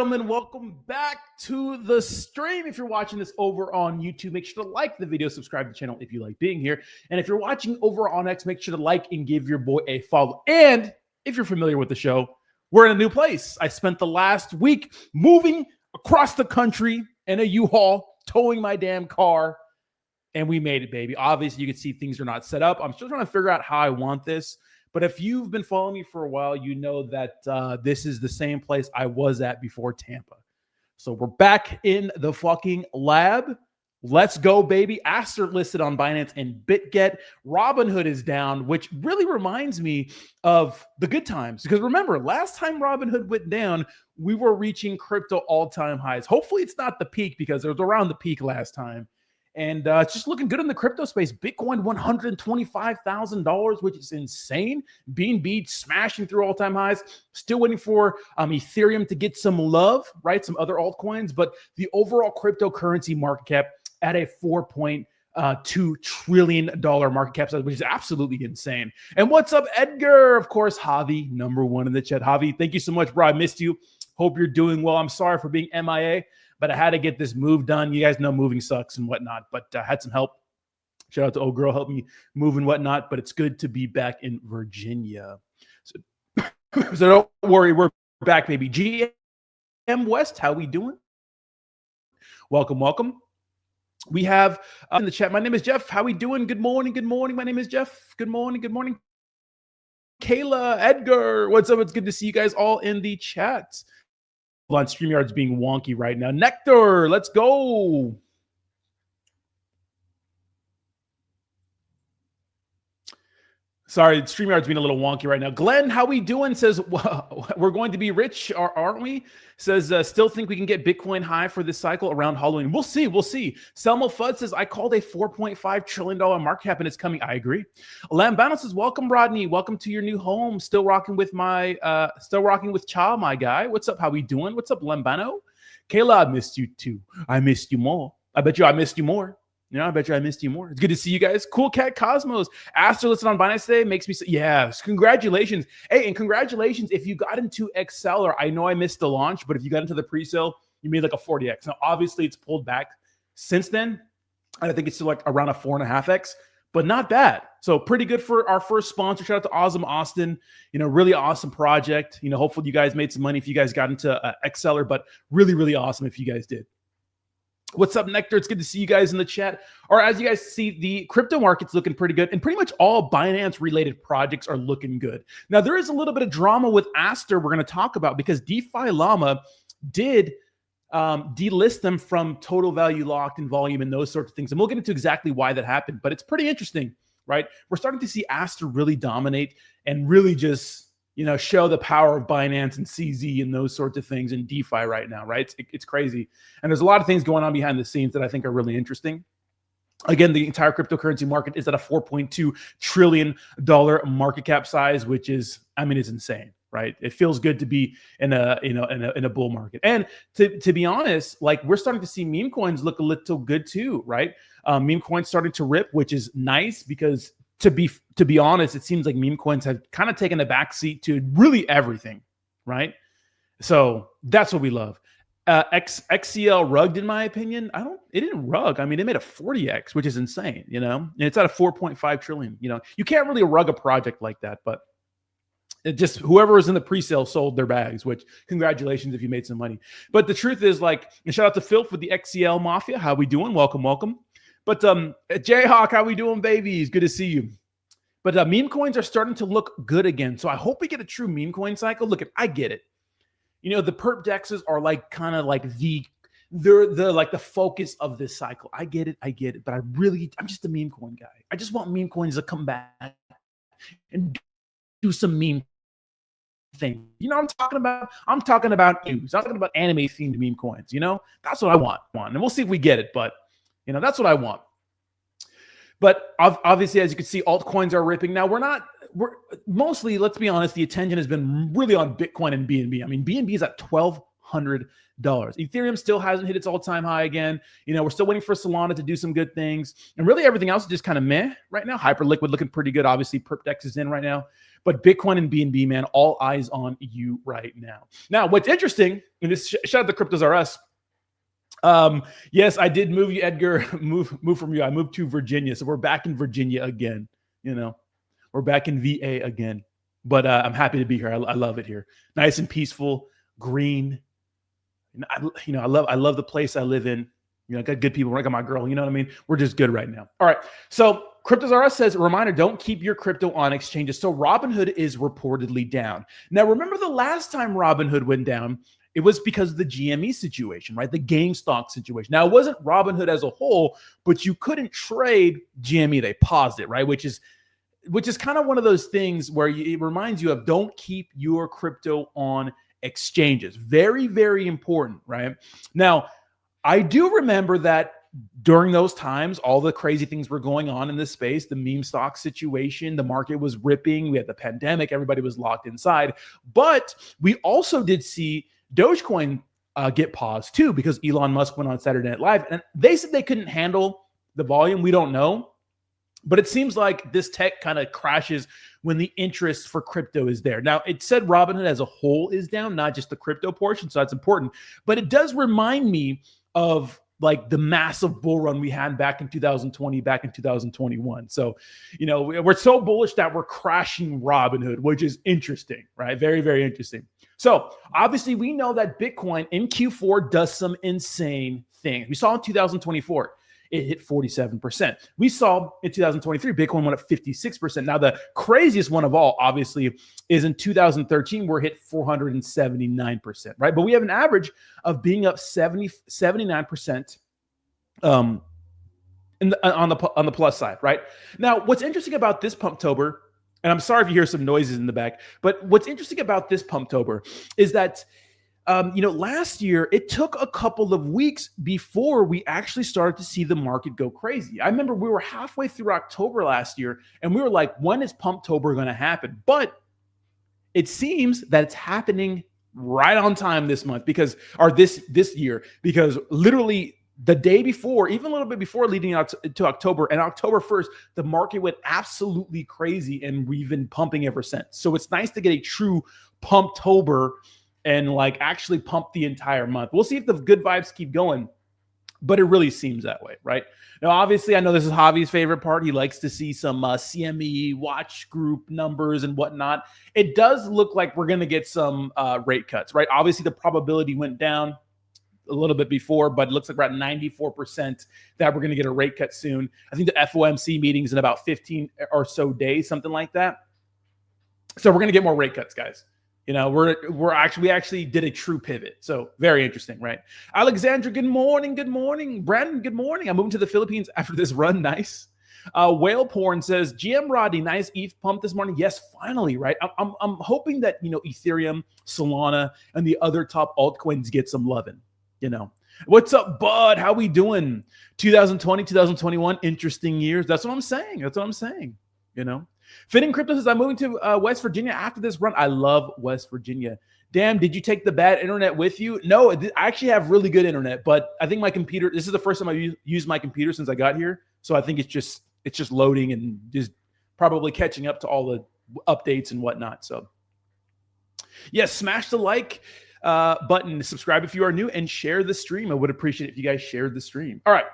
gentlemen, welcome back to the stream. If you're watching this over on YouTube, make sure to like the video, subscribe to the channel if you like being here. And if you're watching over on X, make sure to like and give your boy a follow. And if you're familiar with the show, we're in a new place. I spent the last week moving across the country in a U-Haul, towing my damn car, and we made it, baby. Obviously, you can see things are not set up. I'm still trying to figure out how I want this. But if you've been following me for a while, you know that this is the same place I was at before Tampa. So we're back in the fucking lab. Let's go, baby. ASTER listed on Binance and BitGet. Robinhood is down, which really reminds me of the good times. Because remember, last time Robinhood went down, we were reaching crypto all-time highs. Hopefully it's not the peak because it was around the peak last time. And it's just looking good in the crypto space. Bitcoin, $125,000, which is insane. BNB smashing through all-time highs. Still waiting for Ethereum to get some love, right? Some other altcoins. But the overall cryptocurrency market cap at a $4.2 trillion market cap size, which is absolutely insane. And what's up, Edgar? Of course, Javi, number one in the chat. Javi, thank you so much, bro. I missed you. Hope you're doing well. I'm sorry for being MIA. But I had to get this move done. You guys know moving sucks and whatnot, but I had some help. Shout out to old girl, help me move and whatnot. But it's good to be back in Virginia. So don't worry, we're back, baby. GM West, how we doing? Welcome, welcome. We have in the chat, my name is Jeff. How we doing? Good morning, good morning. My name is Jeff. Good morning, good morning. Kayla, Edgar, what's up? It's good to see you guys all in the chat. On StreamYard's being wonky right now. Nectar, let's go. Sorry, StreamYard's being a little wonky right now. Glenn, how we doing? Says, well, we're going to be rich, aren't we? Says, still think we can get Bitcoin high for this cycle around Halloween. We'll see, we'll see. Selma Fudd says, I called a $4.5 trillion market cap and it's coming. I agree. Lambano says, welcome, Rodney. Welcome to your new home. Still rocking with Cha, my guy. What's up? How we doing? What's up, Lambano? Kayla, I missed you too. I missed you more. I bet you I missed you more. You know, I bet you I missed you more. It's good to see you guys. Cool Cat Cosmos. Aster listed on Binance today makes me say, yes, congratulations. Hey, and congratulations if you got into Exceller. I know I missed the launch, but if you got into the pre-sale, you made like a 40x. Now, obviously, it's pulled back since then. I think it's still like around a 4.5x, but not bad. So pretty good for our first sponsor. Shout out to Awesome Austin. You know, really awesome project. You know, hopefully you guys made some money if you guys got into Exceller, but really, really awesome if you guys did. What's up, Nectar? It's good to see you guys in the chat. Or as you guys see, the crypto market's looking pretty good. And pretty much all Binance-related projects are looking good. Now, there is a little bit of drama with ASTER we're going to talk about because DeFi Llama did delist them from total value locked and volume and those sorts of things. And we'll get into exactly why that happened. But it's pretty interesting, right? We're starting to see ASTER really dominate and really just, you know, show the power of Binance and CZ and those sorts of things in DeFi right now, right? It's crazy. And there's a lot of things going on behind the scenes that I think are really interesting. Again, the entire cryptocurrency market is at a $4.2 trillion market cap size, which is, I mean, it's insane, right? It feels good to be in a bull market. And to be honest, like we're starting to see meme coins look a little good too, right? Meme coins starting to rip, which is nice because to be honest, it seems like meme coins have kind of taken a backseat to really everything, right? So that's what we love. XCL rugged, in my opinion. It didn't rug. I mean, it made a 40x, which is insane, you know? And it's at a 4.5 trillion, you know? You can't really rug a project like that, but it just, whoever was in the pre-sale sold their bags, which congratulations if you made some money. But the truth is, like, and shout out to Phil for the XCL Mafia. How we doing? Welcome, welcome. But Jayhawk, how we doing, babies? Good to see you. But meme coins are starting to look good again. So I hope we get a true meme coin cycle. Look, I get it. You know, the perp dexes are like kind of like they're like the focus of this cycle. I get it. But I'm just a meme coin guy. I just want meme coins to come back and do some meme thing. You know what I'm talking about? I'm talking about news. I'm talking about anime themed meme coins. You know, that's what I want. And we'll see if we get it. But you know, that's what I want. But obviously, as you can see, altcoins are ripping. Now, we're mostly, let's be honest, the attention has been really on Bitcoin and BNB. I mean, BNB is at $1,200 Ethereum still hasn't hit its all-time high again. We're still waiting for Solana to do some good things. And really everything else is just kind of meh right now. Hyperliquid looking pretty good. Obviously, Perpdex is in right now. But Bitcoin and BNB, man, all eyes on you right now. Now, what's interesting, and this shout out to Cryptos R Us. Yes, I did move you, Edgar. Move from you. I moved to Virginia. So we're back in Virginia again. We're back in VA again. But I'm happy to be here. I love it here. Nice and peaceful, green. I love the place I live in. I got good people. I got my girl. You know what I mean? We're just good right now. All right. So Cryptos R Us says, reminder, don't keep your crypto on exchanges. So Robinhood is reportedly down. Now, remember the last time Robinhood went down, it was because of the GME situation, right? The GameStop situation. Now, it wasn't Robinhood as a whole, but you couldn't trade GME. They paused it, right? Which is kind of one of those things where it reminds you of don't keep your crypto on exchanges. Very, very important, right? Now, I do remember that during those times, all the crazy things were going on in this space, the meme stock situation, the market was ripping, we had the pandemic, everybody was locked inside. But we also did see Dogecoin get paused too, because Elon Musk went on Saturday Night Live and they said they couldn't handle the volume. We don't know. But it seems like this tech kind of crashes when the interest for crypto is there. Now, it said Robinhood as a whole is down, not just the crypto portion, so that's important. But it does remind me of like the massive bull run we had back in 2020, back in 2021. So, we're so bullish that we're crashing Robinhood, which is interesting, right? Very, very interesting. So obviously we know that Bitcoin in Q4 does some insane things. We saw in 2024. It hit 47%. We saw in 2023, Bitcoin went up 56%. Now, the craziest one of all, obviously, is in 2013, where it hit 479%, right? But we have an average of being up 79% on the plus side, right? Now, what's interesting about this Pumptober, and I'm sorry if you hear some noises in the back, but what's interesting about this Pumptober is that last year, it took a couple of weeks before we actually started to see the market go crazy. I remember we were halfway through October last year, and we were like, when is Pumptober going to happen? But it seems that it's happening right on time this month this year, because literally the day before, even a little bit before leading out to October, and October 1st, the market went absolutely crazy, and we've been pumping ever since. So it's nice to get a true Pumptober and like actually pump the entire month. We'll see if the good vibes keep going, but it really seems that way, right? Now, obviously, I know this is Javi's favorite part. He likes to see some CME watch group numbers and whatnot. It does look like we're going to get some rate cuts, right? Obviously, the probability went down a little bit before, but it looks like we're at 94% that we're going to get a rate cut soon. I think the FOMC meeting's in about 15 or so days, something like that. So we're going to get more rate cuts, guys. We actually did a true pivot. So very interesting, right? Alexandra, good morning. Good morning. Brandon, good morning. I'm moving to the Philippines after this run. Nice. Whale Porn says, GM Rodney, nice ETH pump this morning. Yes, finally, right? I'm hoping that, Ethereum, Solana, and the other top altcoins get some loving, What's up, bud? How we doing? 2020, 2021, interesting years. That's what I'm saying. Fitting Crypto says, I'm moving to West Virginia after this run. I love West Virginia. Damn, did you take the bad internet with you? No, I actually have really good internet, but I think my computer, this is the first time I've used my computer since I got here. So I think it's just loading and just probably catching up to all the updates and whatnot. So yes, smash the like button, subscribe if you are new, and share the stream. I would appreciate it if you guys shared the stream. All right.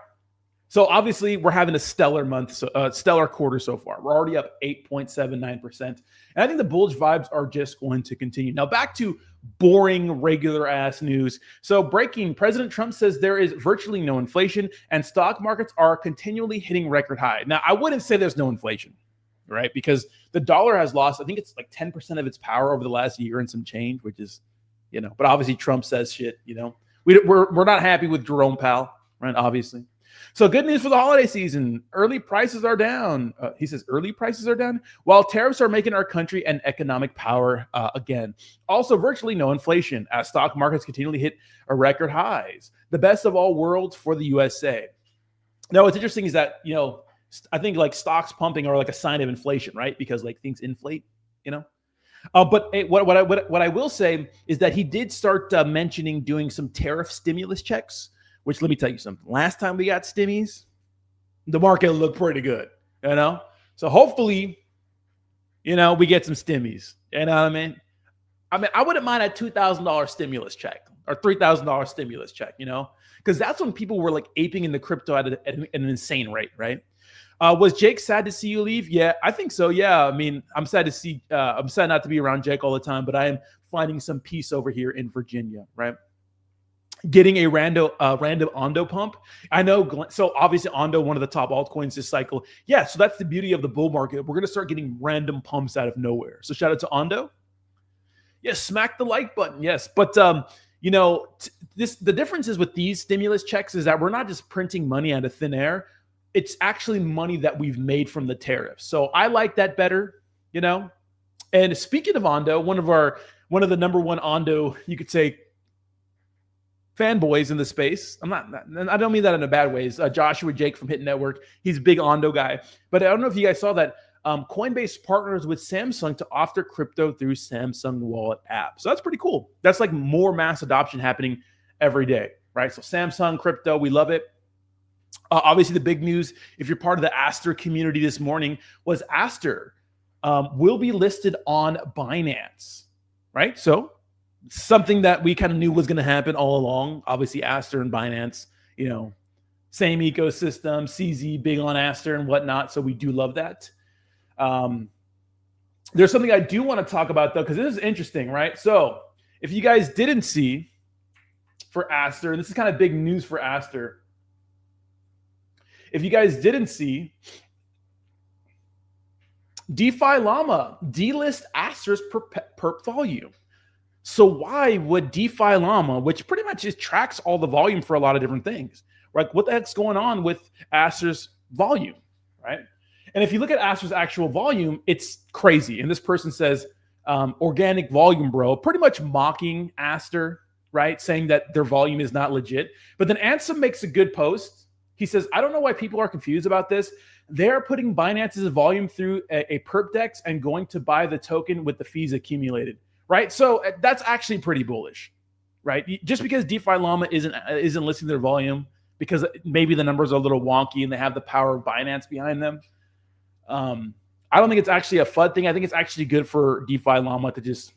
So obviously we're having a stellar month, stellar quarter so far. We're already up 8.79%. And I think the bullish vibes are just going to continue. Now back to boring, regular ass news. So breaking, President Trump says there is virtually no inflation and stock markets are continually hitting record high. Now I wouldn't say there's no inflation, right? Because the dollar has lost, I think it's like 10% of its power over the last year and some change, which is, but obviously Trump says shit, we're not happy with Jerome Powell, right? Obviously. So good news for the holiday season. Early prices are down. He says early prices are down, while tariffs are making our country an economic power again. Also, virtually no inflation as stock markets continually hit a record highs. The best of all worlds for the USA. Now, what's interesting is that, I think like stocks pumping are like a sign of inflation, right? Because like things inflate, But what I will say is that he did start mentioning doing some tariff stimulus checks. Which, let me tell you something. Last time we got stimmies, the market looked pretty good. So hopefully, we get some stimmies. You know what I mean? I wouldn't mind a $2,000 stimulus check or $3,000 stimulus check. Because that's when people were like aping in the crypto at an insane rate, right? Was Jake sad to see you leave? Yeah, I think so. Yeah, I'm sad to see. I'm sad not to be around Jake all the time, but I am finding some peace over here in Virginia, right? Getting a random Ondo pump. I know. So obviously Ondo, one of the top altcoins this cycle. Yeah, so that's the beauty of the bull market. We're gonna start getting random pumps out of nowhere. So shout out to Ondo. Yes, smack the like button. Yes, but the difference is with these stimulus checks is that we're not just printing money out of thin air. It's actually money that we've made from the tariffs. So I like that better. And speaking of Ondo, one of the number one Ondo, you could say, fanboys in the space. I don't mean that in a bad way. Joshua Jake from Hit Network. He's a big Ondo guy. But I don't know if you guys saw that Coinbase partners with Samsung to offer crypto through Samsung Wallet app. So that's pretty cool. That's like more mass adoption happening every day, right? So Samsung crypto, we love it. Obviously, the big news, if you're part of the ASTER community this morning, was ASTER will be listed on Binance, right? So something that we kind of knew was going to happen all along. Obviously, ASTER and Binance, same ecosystem, CZ, big on ASTER and whatnot. So we do love that. There's something I do want to talk about, though, because this is interesting, right? So if you guys didn't see for ASTER, and this is kind of big news for ASTER. If you guys didn't see, DeFi Llama delist ASTER's perp volume. So why would DeFi Llama, which pretty much just tracks all the volume for a lot of different things, right? What the heck's going on with ASTER's volume, right? And if you look at ASTER's actual volume, it's crazy. And this person says, organic volume, bro, pretty much mocking ASTER, right? Saying that their volume is not legit. But then Ansem makes a good post. He says, I don't know why people are confused about this. They're putting Binance's volume through a perp dex and going to buy the token with the fees accumulated, right? So that's actually pretty bullish, right? Just because DeFi Llama isn't listing their volume because maybe the numbers are a little wonky and they have the power of Binance behind them. I don't think it's actually a FUD thing. I think it's actually good for DeFi Llama to just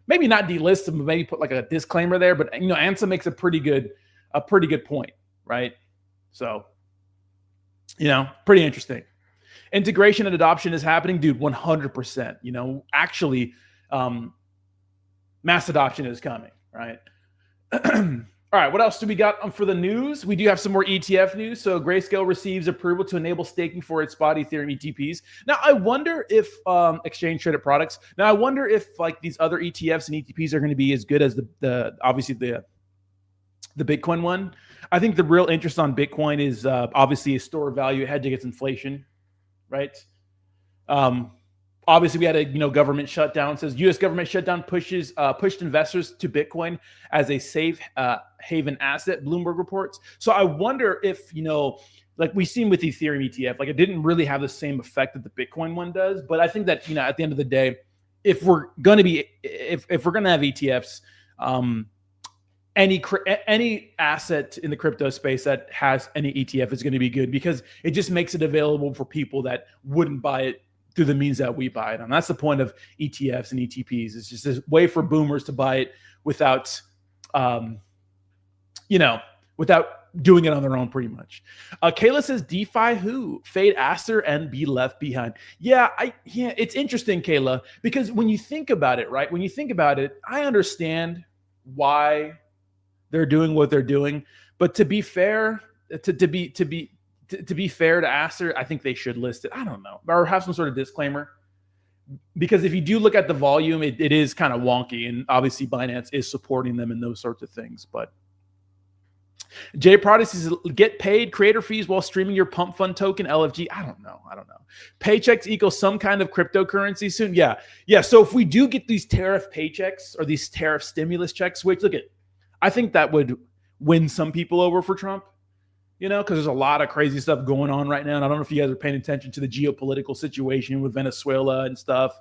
maybe not delist them, but maybe put like a disclaimer there. But Ansem makes a pretty good point, right? So, pretty interesting. Integration and adoption is happening, dude, 100%. Actually, mass adoption is coming, right? All right, what else do we got for the news? We do have some more ETF news. So Grayscale receives approval to enable staking for its spot Ethereum ETPs. Now, I wonder if exchange traded products. Now, I wonder if like these other ETFs and ETPs are going to be as good as the obviously the Bitcoin one. I think the real interest on Bitcoin is obviously a store of value hedging against inflation, right? Obviously, we had a government shutdown. It says U.S. government shutdown pushed investors to Bitcoin as a safe haven asset. Bloomberg reports. So I wonder if like we've seen with Ethereum ETF, like it didn't really have the same effect that the Bitcoin one does. But I think that at the end of the day, if we're gonna have ETFs, any asset in the crypto space that has any ETF is going to be good because it just makes it available for people that wouldn't buy it through the means that we buy it. And that's the point of ETFs and ETPs. It's just a way for boomers to buy it without, without doing it on their own pretty much. Kayla says, DeFi who? Fade ASTER and be left behind. Yeah, it's interesting, Kayla, because when you think about it, right? When you think about it, I understand why they're doing what they're doing, but to be fair, to be fair to ASTER, I think they should list it. I don't know, or have some sort of disclaimer, because if you do look at the volume, it is kind of wonky, and obviously Binance is supporting them in those sorts of things. But Jay Prodigy says, get paid creator fees while streaming your pump fund token LFG. I don't know. Paychecks equal some kind of cryptocurrency soon. Yeah. So if we do get these tariff paychecks or these tariff stimulus checks, which I think that would win some people over for Trump, because there's a lot of crazy stuff going on right now. And I don't know if you guys are paying attention to the geopolitical situation with Venezuela and stuff.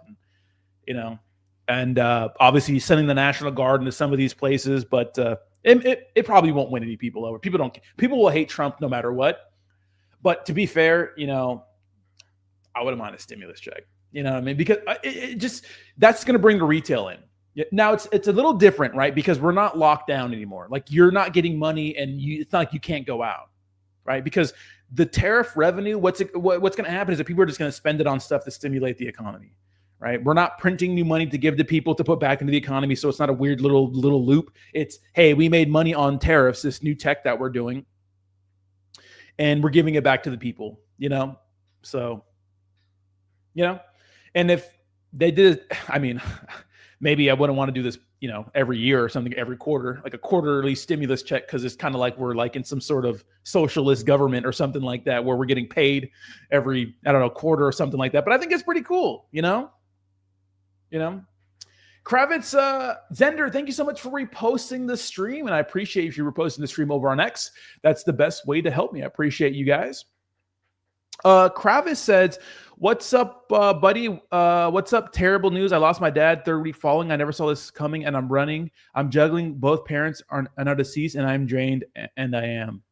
and obviously sending the National Guard into some of these places, but it probably won't win any people over. People will hate Trump no matter what. But to be fair, I wouldn't mind a stimulus check. You know what I mean? Because that's going to bring the retail in. Now it's a little different, right? Because we're not locked down anymore. Like you're not getting money, and it's not like you can't go out, right? Because the tariff revenue, what's going to happen is that people are just going to spend it on stuff to stimulate the economy, right? We're not printing new money to give to people to put back into the economy, so it's not a weird little loop. It's, hey, we made money on tariffs, this new tech that we're doing, and we're giving it back to the people, So, and if they did, I mean, maybe I wouldn't want to do this, every year or something, every quarter, like a quarterly stimulus check, because it's kind of like we're like in some sort of socialist government or something like that, where we're getting paid every, I don't know, quarter or something like that. But I think it's pretty cool, Kravitz, Zender, thank you so much for reposting the stream, and I appreciate if you reposting the stream over on X. That's the best way to help me. I appreciate you guys. Kravitz says, "What's up, buddy? What's up? Terrible news. I lost my dad, third week falling. I never saw this coming, and I'm running. I'm juggling. Both parents are now deceased, and I'm drained, and I am."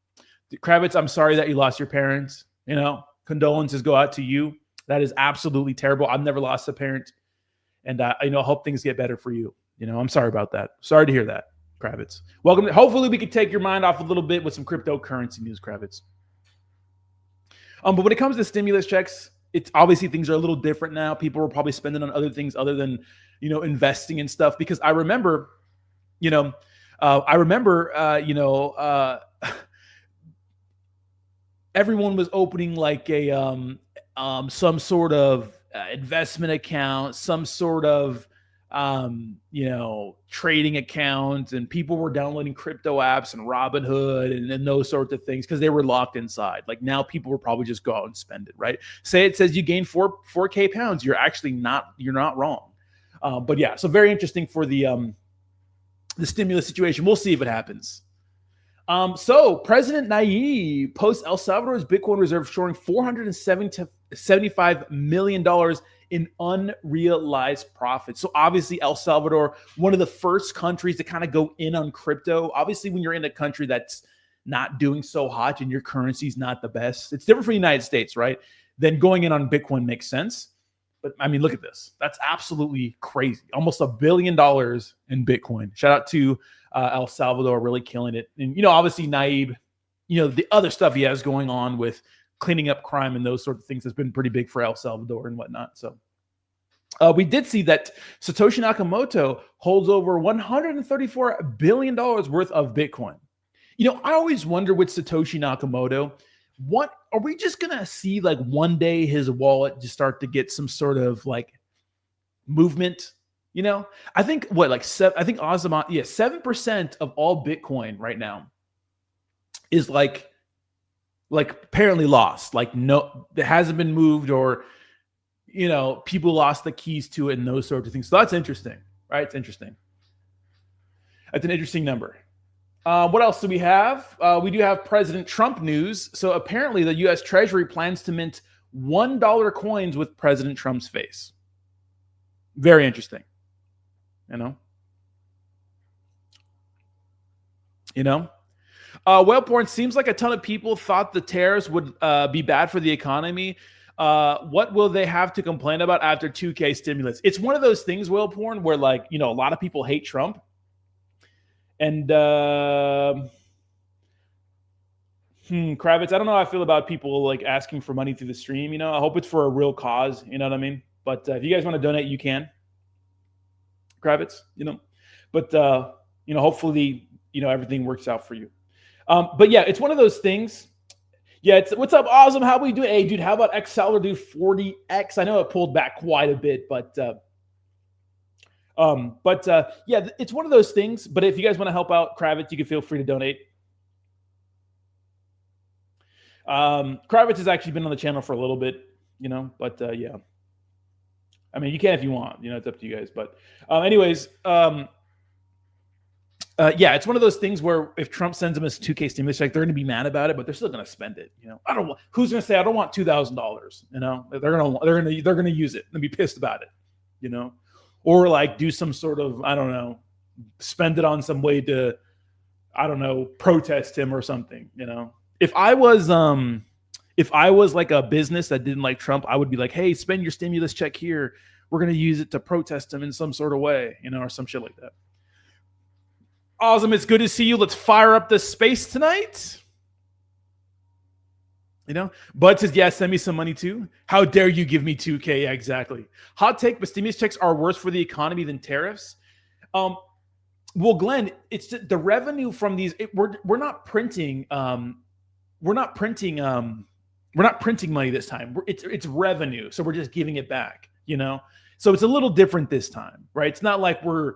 Kravitz, I'm sorry that you lost your parents. Condolences go out to you. That is absolutely terrible. I've never lost a parent, and I hope things get better for you. I'm sorry about that. Sorry to hear that, Kravitz. Welcome. Hopefully, we can take your mind off a little bit with some cryptocurrency news, Kravitz. But when it comes to stimulus checks, it's obviously things are a little different now. People are probably spending on other things other than, investing in stuff. Because I remember, everyone was opening like a some sort of investment account, some sort of trading account, and people were downloading crypto apps and Robinhood and those sorts of things because they were locked inside. Like now people will probably just go out and spend it, right? Say it says you gain 4K pounds. You're actually you're not wrong. But yeah, so very interesting for the stimulus situation. We'll see if it happens. So President Nayib posts El Salvador's Bitcoin reserve showing $475 million in unrealized profits. So obviously El Salvador, one of the first countries to kind of go in on crypto. Obviously, when you're in a country that's not doing so hot and your currency is not the best, it's different for the United States, right? Then going in on Bitcoin makes sense. But I mean, look at this. That's absolutely crazy. Almost $1 billion in Bitcoin. Shout out to El Salvador, really killing it. And, obviously Nayib, the other stuff he has going on with cleaning up crime and those sorts of things has been pretty big for El Salvador and whatnot. So we did see that Satoshi Nakamoto holds over $134 billion worth of Bitcoin. I always wonder with Satoshi Nakamoto, what are we just going to see like one day his wallet just start to get some sort of like movement? I think I think 7% of all Bitcoin right now is like apparently lost. Like no, it hasn't been moved, or people lost the keys to it and those sorts of things. So that's interesting, right? It's interesting. That's an interesting number. What else do we have? We do have President Trump news. So apparently the U.S. Treasury plans to mint $1 coins with President Trump's face. Very interesting. Wellborn, seems like a ton of people thought the tariffs would be bad for the economy. What will they have to complain about after 2K stimulus? It's one of those things, Wellborn, where a lot of people hate Trump. And Kravitz, I don't know how I feel about people asking for money through the stream. I hope it's for a real cause. You know what I mean? But if you guys want to donate, you can. Kravitz, but hopefully, everything works out for you. But yeah, it's one of those things. Yeah, it's what's up, awesome. How we do? Hey, dude, how about X Salvador do 40X? I know it pulled back quite a bit, but yeah, it's one of those things. But if you guys want to help out Kravitz, you can feel free to donate. Kravitz has actually been on the channel for a little bit, but yeah. I mean, you can if you want, it's up to you guys. But anyways, yeah, it's one of those things where if Trump sends them a 2K stimulus check, they're going to be mad about it, but they're still going to spend it. Who's going to say I don't want $2,000? They're going to use it and be pissed about it. or like do some sort of, I don't know, spend it on some way to, I don't know, protest him or something. If I was like a business that didn't like Trump, I would be like, hey, spend your stimulus check here. We're going to use it to protest him in some sort of way, or some shit like that. Awesome. It's good to see you. Let's fire up the space tonight. Bud says, yeah, send me some money too. How dare you give me 2K? Yeah, exactly. Hot take, but stimulus checks are worse for the economy than tariffs. Well, Glenn, it's the revenue from these. We're not printing. We're not printing money this time. It's revenue, so we're just giving it back. So it's a little different this time, right? It's not like we're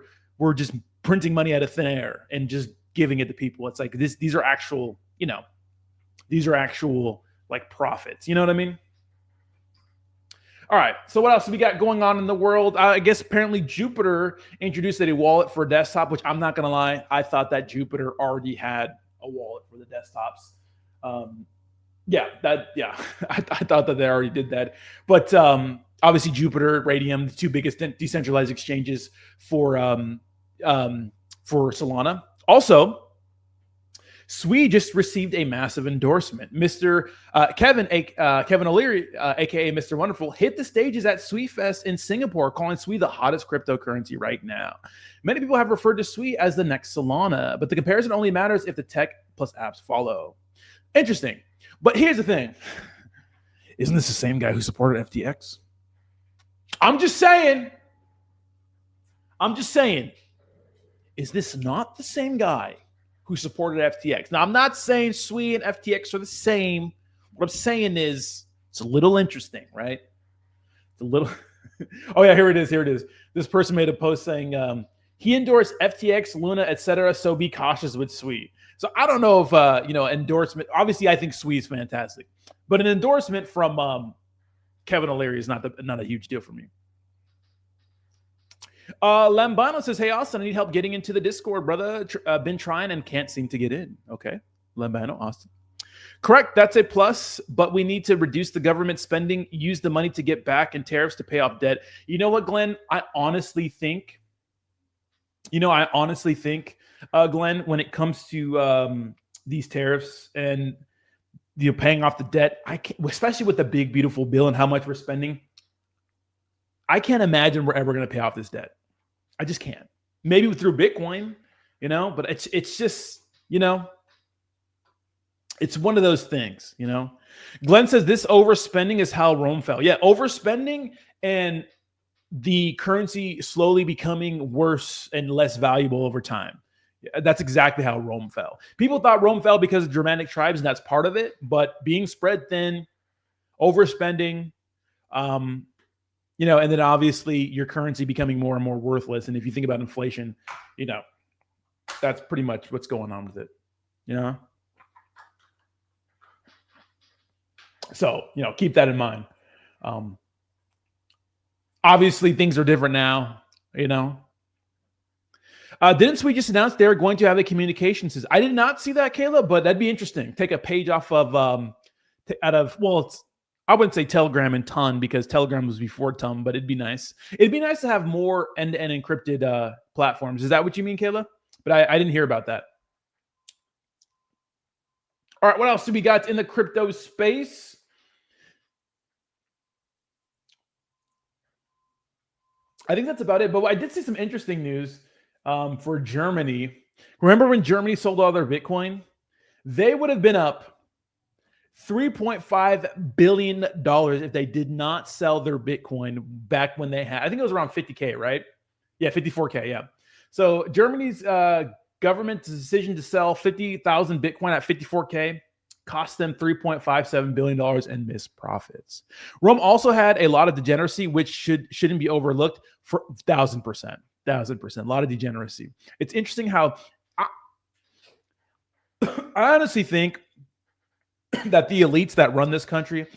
just printing money out of thin air and just giving it to people. It's like these are actual, these are actual like profits. You know what I mean? All right. So what else have we got going on in the world? I guess apparently Jupiter introduced a wallet for desktop, which I'm not going to lie. I thought that Jupiter already had a wallet for the desktops. I thought that they already did that. But obviously Jupiter, Radium, the two biggest decentralized exchanges for Solana. Also, Sui just received a massive endorsement. Mr. Kevin O'Leary, aka Mr. Wonderful, hit the stages at Sui Fest in Singapore, calling Sui the hottest cryptocurrency right now. Many people have referred to Sui as the next Solana, but the comparison only matters if the tech plus apps follow. Interesting. But here's the thing. Isn't this the same guy who supported FTX? I'm just saying. Is this not the same guy who supported FTX? Now, I'm not saying Sui and FTX are the same. What I'm saying is it's a little interesting, right? It's a little. Oh, yeah, here it is. This person made a post saying he endorsed FTX, Luna, etc. So be cautious with Sui. So I don't know if endorsement. Obviously, I think Sui is fantastic, but an endorsement from Kevin O'Leary is not a huge deal for me. Lambano says, hey, Austin, I need help getting into the Discord, brother. Been trying and can't seem to get in. Okay. Lambano, Austin. Correct. That's a plus, but we need to reduce the government spending, use the money to get back and tariffs to pay off debt. You know what, Glenn? I honestly think, Glenn, when it comes to these tariffs and paying off the debt, especially with the big, beautiful bill and how much we're spending, I can't imagine we're ever going to pay off this debt. I just can't. Maybe through Bitcoin, but it's just, it's one of those things, Glenn says this overspending is how Rome fell. Yeah, overspending and the currency slowly becoming worse and less valuable over time. That's exactly how Rome fell. People thought Rome fell because of Germanic tribes, and that's part of it. But being spread thin, overspending, and then obviously your currency becoming more and more worthless. And if you think about inflation, that's pretty much what's going on with it, So, keep that in mind. Obviously things are different now, Didn't Sui just announce they're going to have a communication system? I did not see that, Caleb, but that'd be interesting. Take a page off of, I wouldn't say Telegram and Ton because Telegram was before Ton, but it'd be nice. It'd be nice to have more end-to-end encrypted platforms. Is that what you mean, Caleb? But I didn't hear about that. All right, what else do we got in the crypto space? I think that's about it. But I did see some interesting news for Germany. Remember when Germany sold all their Bitcoin? They would have been up $3.5 billion if they did not sell their Bitcoin back when they had, I think it was around 50K, right? Yeah, 54K, yeah. So Germany's government's decision to sell 50,000 Bitcoin at 54K cost them $3.57 billion and missed profits. Rome also had a lot of degeneracy, which shouldn't be overlooked for 1,000%. A lot of degeneracy. It's interesting how I honestly think that the elites that run this country,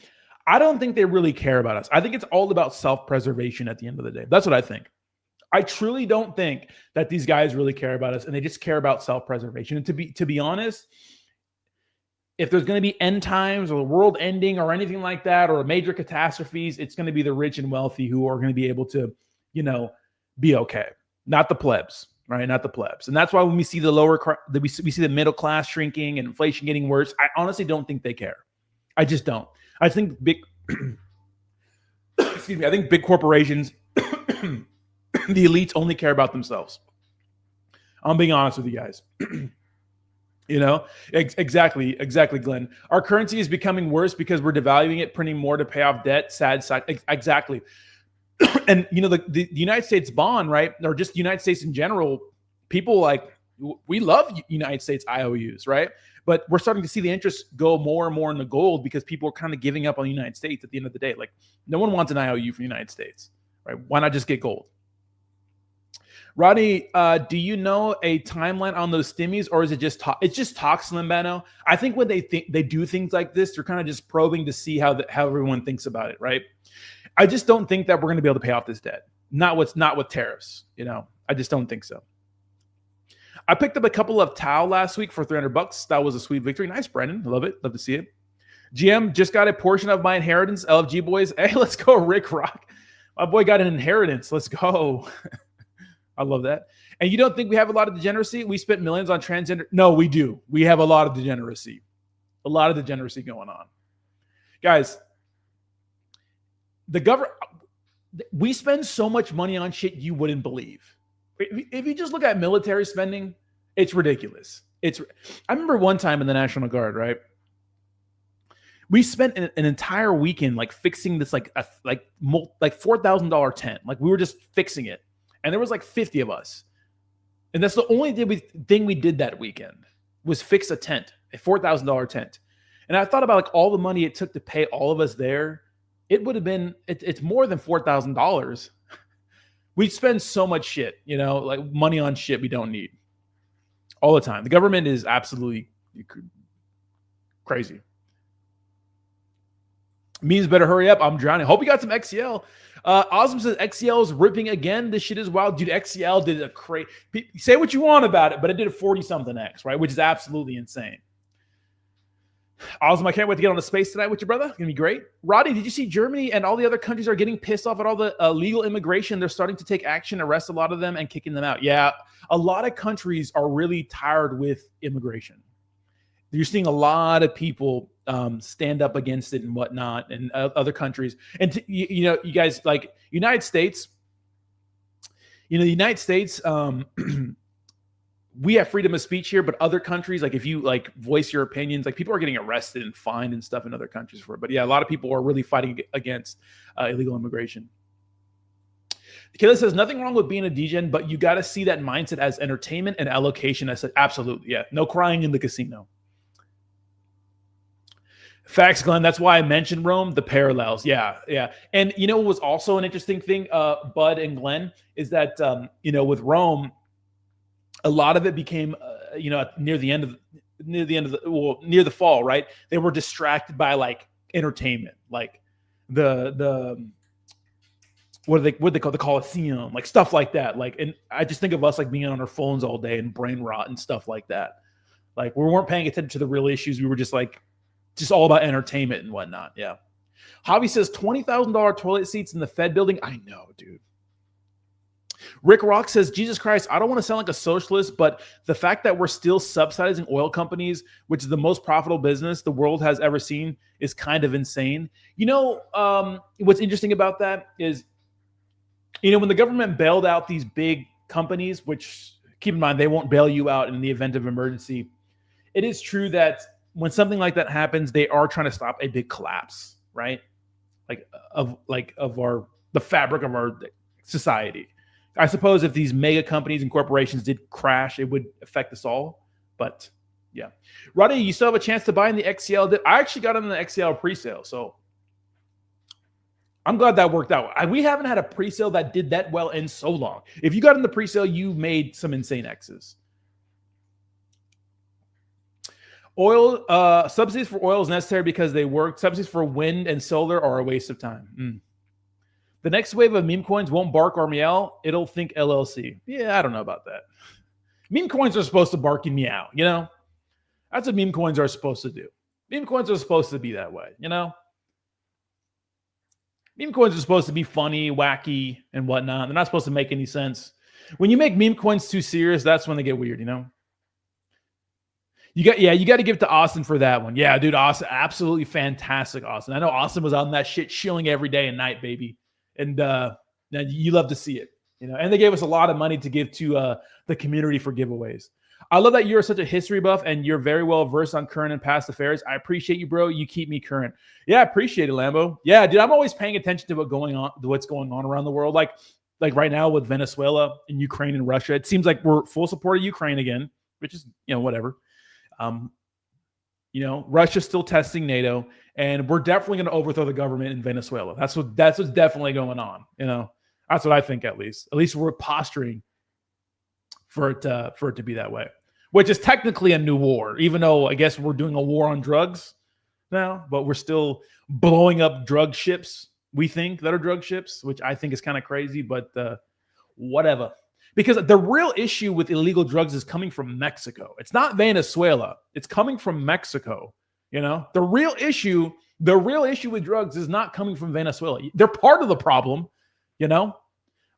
I don't think they really care about us. I think it's all about self-preservation at the end of the day. That's what I think. I truly don't think that these guys really care about us, and they just care about self-preservation. And to be honest, if there's going to be end times or the world ending or anything like that, or major catastrophes, it's going to be the rich and wealthy who are going to be able to, be okay, not the plebs, right? Not the plebs. And that's why when we see the we see the middle class shrinking and inflation getting worse, I honestly don't think they care. I just don't. I think big, excuse me, I think big corporations, the elites only care about themselves. I'm being honest with you guys. Exactly, Glenn. Our currency is becoming worse because we're devaluing it, printing more to pay off debt. Sad. Exactly. And the United States bond, right, or just the United States in general, people we love United States IOUs, right? But we're starting to see the interest go more and more into gold because people are kind of giving up on the United States at the end of the day. Like, no one wants an IOU from the United States, right? Why not just get gold? Rodney, do you know a timeline on those stimmies, or is it just talk? It's just talk, Slim Bano. I think when they do things like this, they're kind of just probing to see how everyone thinks about it, right? I just don't think that we're going to be able to pay off this debt. Not with tariffs, I just don't think so. I picked up a couple of Tau last week for $300. That was a sweet victory. Nice, Brendan. Love it. Love to see it. GM just got a portion of my inheritance. LFG boys. Hey, let's go, Rick Rock. My boy got an inheritance. Let's go. I love that. And you don't think we have a lot of degeneracy? We spent millions on transgender. No, we do. We have a lot of degeneracy. A lot of degeneracy going on. Guys, the government, we spend so much money on shit you wouldn't believe. If you just look at military spending, it's ridiculous. I remember one time in the National Guard, right? We spent an entire weekend fixing this $4,000 tent. We were just fixing it. And there was 50 of us. And that's the only thing we did that weekend was fix a tent, a $4,000 tent. And I thought about all the money it took to pay all of us there. It would have been, it's more than $4,000. We spend so much shit, money on shit we don't need all the time. The government is absolutely crazy. Memes better hurry up. I'm drowning. Hope you got some XCL. Awesome says XCL is ripping again. This shit is wild. Dude, XCL did a crazy, say what you want about it, but it did a 40-something X, right? Which is absolutely insane. Awesome. I can't wait to get on the space tonight with you, brother. It's going to be great. Roddy, did you see Germany and all the other countries are getting pissed off at all the illegal immigration? They're starting to take action, arrest a lot of them, and kicking them out. Yeah, a lot of countries are really tired with immigration. You're seeing a lot of people stand up against it and whatnot, and other countries. And you guys, United States. The United States. We have freedom of speech here, but other countries, if you voice your opinions, people are getting arrested and fined and stuff in other countries for it. But yeah, a lot of people are really fighting against illegal immigration. Kayla says, nothing wrong with being a degen, but you got to see that mindset as entertainment and allocation. I said, absolutely. Yeah. No crying in the casino. Facts, Glenn. That's why I mentioned Rome, the parallels. Yeah. Yeah. And what was also an interesting thing, Bud and Glenn, is that, with Rome, a lot of it became, near the fall, right? They were distracted by entertainment, the what do they call the Coliseum, stuff like that. And I just think of us being on our phones all day and brain rot and stuff like that. We weren't paying attention to the real issues. We were just all about entertainment and whatnot. Yeah. Javi says $20,000 toilet seats in the Fed building. I know, dude. Rick Rock says, Jesus Christ, I don't want to sound like a socialist, but the fact that we're still subsidizing oil companies, which is the most profitable business the world has ever seen, is kind of insane. What's interesting about that is, when the government bailed out these big companies, which keep in mind, they won't bail you out in the event of emergency. It is true that when something like that happens, they are trying to stop a big collapse, right? Of the fabric of our society. I suppose if these mega companies and corporations did crash, it would affect us all. But yeah. Roddy, you still have a chance to buy in the XCL. I actually got in the XCL pre-sale, so I'm glad that worked out. We haven't had a pre-sale that did that well in so long. If you got in the pre-sale, you made some insane X's. Oil subsidies for oil is necessary because they work. Subsidies for wind and solar are a waste of time. The next wave of meme coins won't bark or meow. It'll think LLC. Yeah, I don't know about that. Meme coins are supposed to bark and meow, That's what meme coins are supposed to do. Meme coins are supposed to be that way, Meme coins are supposed to be funny, wacky, and whatnot. They're not supposed to make any sense. When you make meme coins too serious, that's when they get weird, you know? You got to give it to Austin for that one. Yeah, dude, Austin, absolutely fantastic, Austin. I know Austin was on that shit shilling every day and night, baby. And you love to see it, you know. And they gave us a lot of money to give to the community for giveaways. I love that you're such a history buff and you're very well versed on current and past affairs. I appreciate you, bro. You keep me current. Yeah, I appreciate it, Lambo. Yeah, dude, I'm always paying attention to what's going on around the world. Like right now with Venezuela and Ukraine and Russia, it seems like we're full support of Ukraine again, which is, you know, whatever. You know, Russia's still testing NATO, and we're definitely going to overthrow the government in Venezuela. That's what's definitely going on. You know, that's what I think. At least we're posturing for it to be that way, which is technically a new war, even though I guess we're doing a war on drugs now, but we're still blowing up drug ships. We think that are drug ships, which I think is kind of crazy, but whatever. Because the real issue with illegal drugs is coming from Mexico. It's not Venezuela. It's coming from Mexico. You know, the real issue with drugs is not coming from Venezuela. They're part of the problem, you know,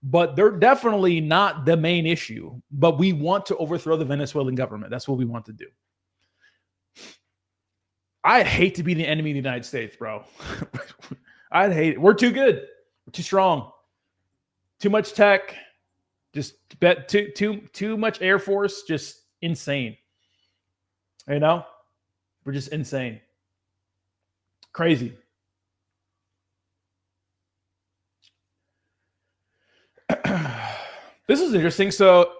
but they're definitely not the main issue. But we want to overthrow the Venezuelan government. That's what we want to do. I'd hate to be the enemy of the United States, bro. I'd hate it. We're too good. We're too strong. Too much tech. Just bet too much Air Force, just insane. You know, we're just insane, crazy. This is interesting. So,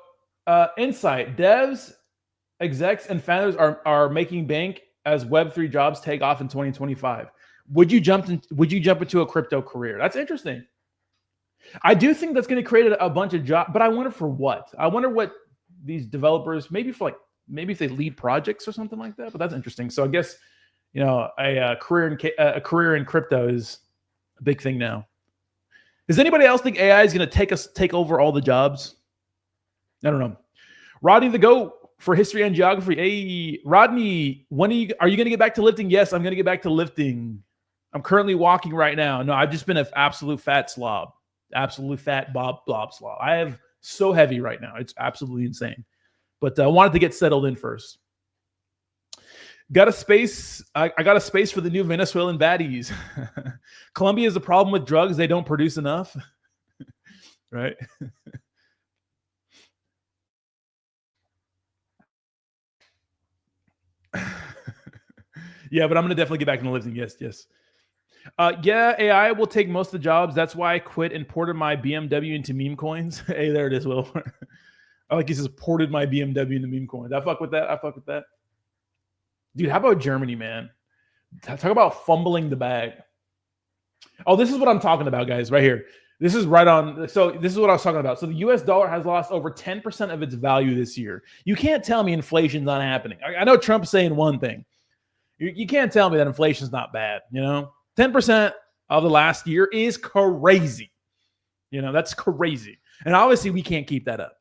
insight: devs, execs, and founders are making bank as Web3 jobs take off in 2025. Would you jump into a crypto career? That's interesting. I do think that's going to create a bunch of jobs, but I wonder for what? I wonder what these developers, maybe if they lead projects or something like that. But that's interesting. So I guess, you know, a career in crypto is a big thing now. Does anybody else think AI is going to take over all the jobs? I don't know. Rodney the GOAT for history and geography. Hey, Rodney, when are you going to get back to lifting? Yes, I'm going to get back to lifting. I'm currently walking right now. No, I've just been an absolute fat slob. Absolute fat blob slob. I have so heavy right now. It's absolutely insane. But I wanted to get settled in first. Got a space. I got a space for the new Venezuelan baddies. Colombia is a problem with drugs. They don't produce enough. Right? Yeah, but I'm going to definitely get back into lifting. Yes. Yeah, AI will take most of the jobs. That's why I quit and ported my BMW into meme coins. Hey, there it is, Will. I like he says ported my BMW into meme coins. I fuck with that. Dude, how about Germany, man? Talk about fumbling the bag. Oh, this is what I'm talking about, guys, right here. This is right on. So this is what I was talking about. So the US dollar has lost over 10% of its value this year. You can't tell me inflation's not happening. I know Trump's saying one thing. You can't tell me that inflation's not bad, you know? 10% of the last year is crazy. You know, that's crazy. And obviously we can't keep that up.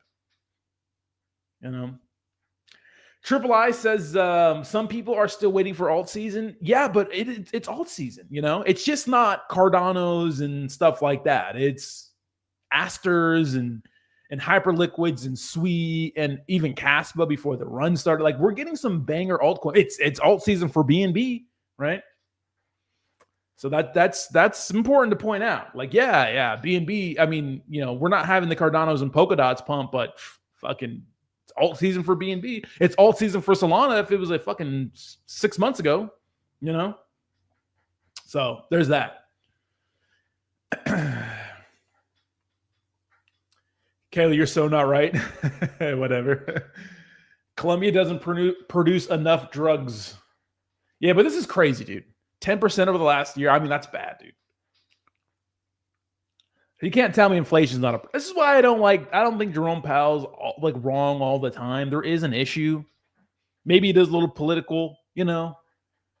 You know, Triple I says some people are still waiting for alt season. Yeah, but it's alt season, you know? It's just not Cardanos and stuff like that. It's Asters and Hyperliquids and Sui and even Caspa before the run started. Like, we're getting some banger altcoin. It's alt season for BNB, right? So that's important to point out. Like, yeah, BNB. I mean, you know, we're not having the Cardanos and polka dots pump, but fucking it's alt season for BNB. It's alt season for Solana if it was a fucking 6 months ago, you know. So there's that. Kayla, you're so not right. Whatever. Colombia doesn't produce enough drugs. Yeah, but this is crazy, dude. 10% over the last year. I mean, that's bad, dude. You can't tell me inflation's not a. This is why I don't think Jerome Powell's like wrong all the time. There is an issue. Maybe it is a little political, you know,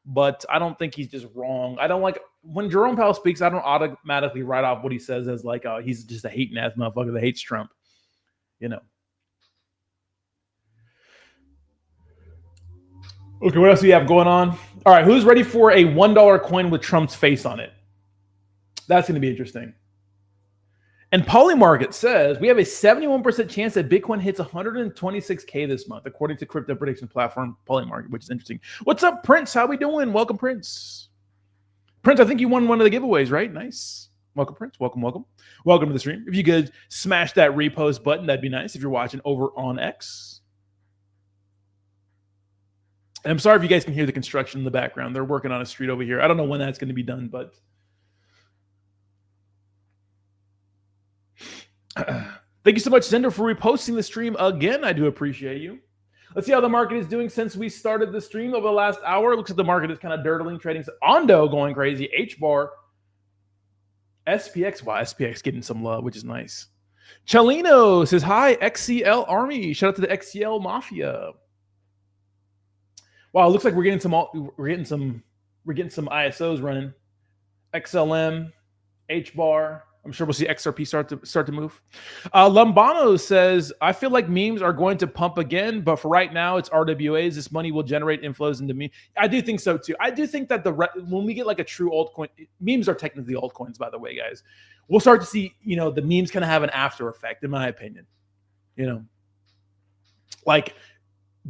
but I don't think he's just wrong. I don't like when Jerome Powell speaks. I don't automatically write off what he says as like he's just a hating ass motherfucker that hates Trump, you know. Okay, what else do you have going on? All right, who's ready for a $1 coin with Trump's face on it? That's going to be interesting. And Polymarket says we have a 71% chance that Bitcoin hits 126K this month, according to crypto prediction platform Polymarket, which is interesting. What's up, Prince? How we doing? Welcome, Prince. Prince, I think you won one of the giveaways, right? Nice. Welcome, Prince. Welcome, welcome. Welcome to the stream. If you could smash that repost button, that'd be nice if you're watching over on X. And I'm sorry if you guys can hear the construction in the background. They're working on a street over here. I don't know when that's going to be done, but... Thank you so much, Zender, for reposting the stream again. I do appreciate you. Let's see how the market is doing since we started the stream over the last hour. It looks like the market is kind of dirtling, trading. Ondo going crazy. H-bar. SPX. Wow, SPX getting some love, which is nice. Chalino says, hi, XCL Army. Shout out to the XCL Mafia. Wow, it looks like we're getting some ISOs running. XLM, H-bar. I'm sure we'll see XRP start to move. Lumbano says, I feel like memes are going to pump again, but for right now, it's RWAs. This money will generate inflows into memes. I do think so too. I do think that when we get like a true altcoin, memes are technically altcoins, by the way, guys. We'll start to see, the memes kind of have an after effect, in my opinion. Like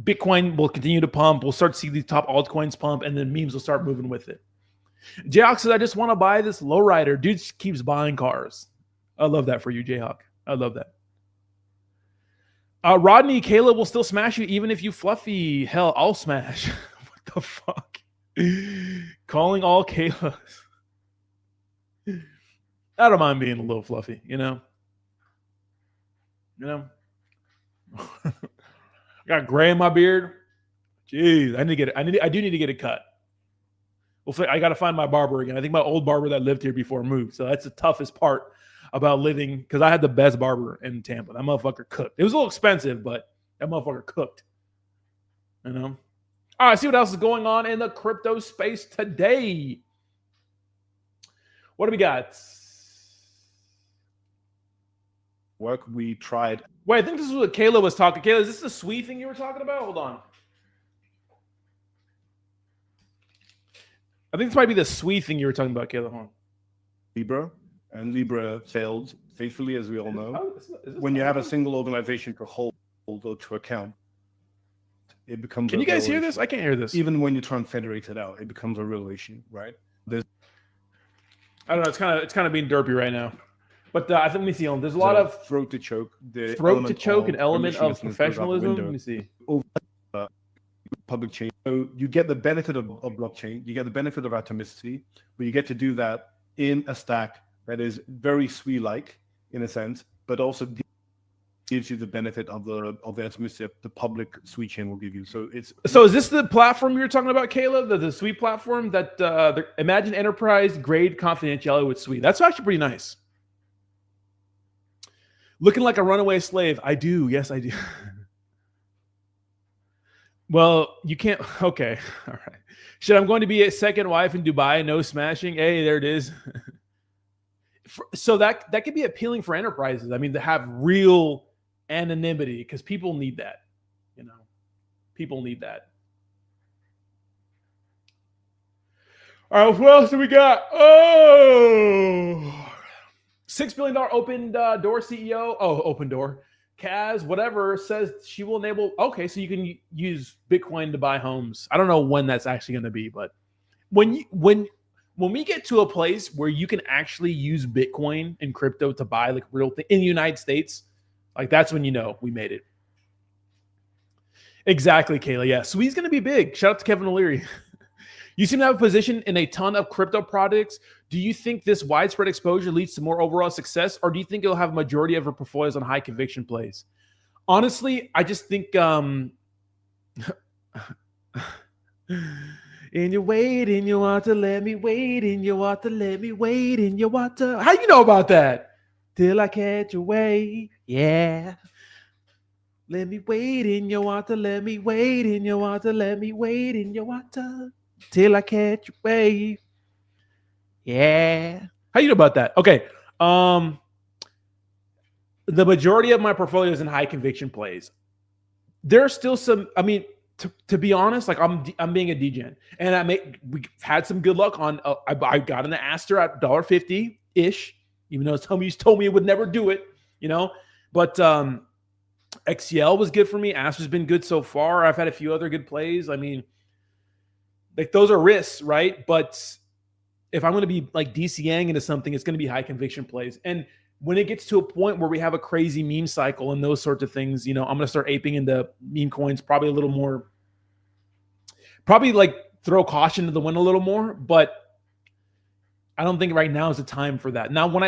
Bitcoin will continue to pump. We'll start to see these top altcoins pump, and then memes will start moving with it. Jayhawk says, I just want to buy this lowrider. Dude keeps buying cars. I love that for you, Jayhawk. I love that. Rodney, Kayla will still smash you even if you fluffy. Hell, I'll smash. What the fuck? Calling all Kaylas. I don't mind being a little fluffy, I got gray in my beard. Jeez, I do need to get it cut. Well, I got to find my barber again. I think my old barber that lived here before moved. So that's the toughest part about living, because I had the best barber in Tampa. That motherfucker cooked. It was a little expensive, but that motherfucker cooked. All right, see what else is going on in the crypto space today. What do we got? Work we tried. Wait, I think this is what Kayla was talking. Kayla, is this the SWE thing you were talking about? Hold on. I think this might be the SWE thing you were talking about, Kayla. Hold on. Libra, and Libra failed faithfully, as we all know. Oh, when you have a single organization to hold or to account, it becomes. Can you guys hear this? I can't hear this. Even when you try and federate it out, it becomes a real issue, right? I don't know. It's kind of being derpy right now. But I think, let me see. There's a lot of throat to choke. An element of professionalism. Let me see. Public chain. So you get the benefit of blockchain, you get the benefit of atomicity, but you get to do that in a stack that is very SWE-like in a sense, but also gives you the benefit of the atomicity the public SWE chain will give you. So is this the platform you were talking about, Caleb? The SWE platform that imagine enterprise grade confidentiality with SWE. That's actually pretty nice. Looking like a runaway slave. I do. Yes, I do. Well, you can't. Okay. All right. Shit, I'm going to be a second wife in Dubai. No smashing. Hey, there it is. So that could be appealing for enterprises. I mean, to have real anonymity, because people need that. People need that. All right. What else do we got? Oh, $6 billion open door CEO. Oh, open door. Kaz, whatever, says she will enable. Okay, so you can use Bitcoin to buy homes. I don't know when that's actually going to be, but when we get to a place where you can actually use Bitcoin and crypto to buy like real thing in the United States, like that's when we made it. Exactly, Kayla. Yeah, so he's going to be big. Shout out to Kevin O'Leary. You seem to have a position in a ton of crypto products. Do you think this widespread exposure leads to more overall success, or do you think it'll have a majority of her portfolios on high conviction plays? Honestly, I just think and you wait and you want to let me wait and you want to let me wait and you want to. How you know about that? Till I catch a wave. Yeah. Let me wait and you want to let me wait and you want to let me wait and you want to. Till I catch a wave. Yeah. How you know about that? Okay. The majority of my portfolio is in high conviction plays. There's still some, I mean, to be honest, like I'm being a degen, and we've had some good luck on. I got an ASTER at $1.50. ish, even though some of you told me it would never do it, you know. But XCL was good for me. Aster's been good so far. I've had a few other good plays. I mean, like those are risks, right? But if I'm going to be like DCing into something, it's going to be high conviction plays. And when it gets to a point where we have a crazy meme cycle and those sorts of things, you know, I'm going to start aping into meme coins, probably a little more, probably like throw caution to the wind a little more. But I don't think right now is the time for that. Now, when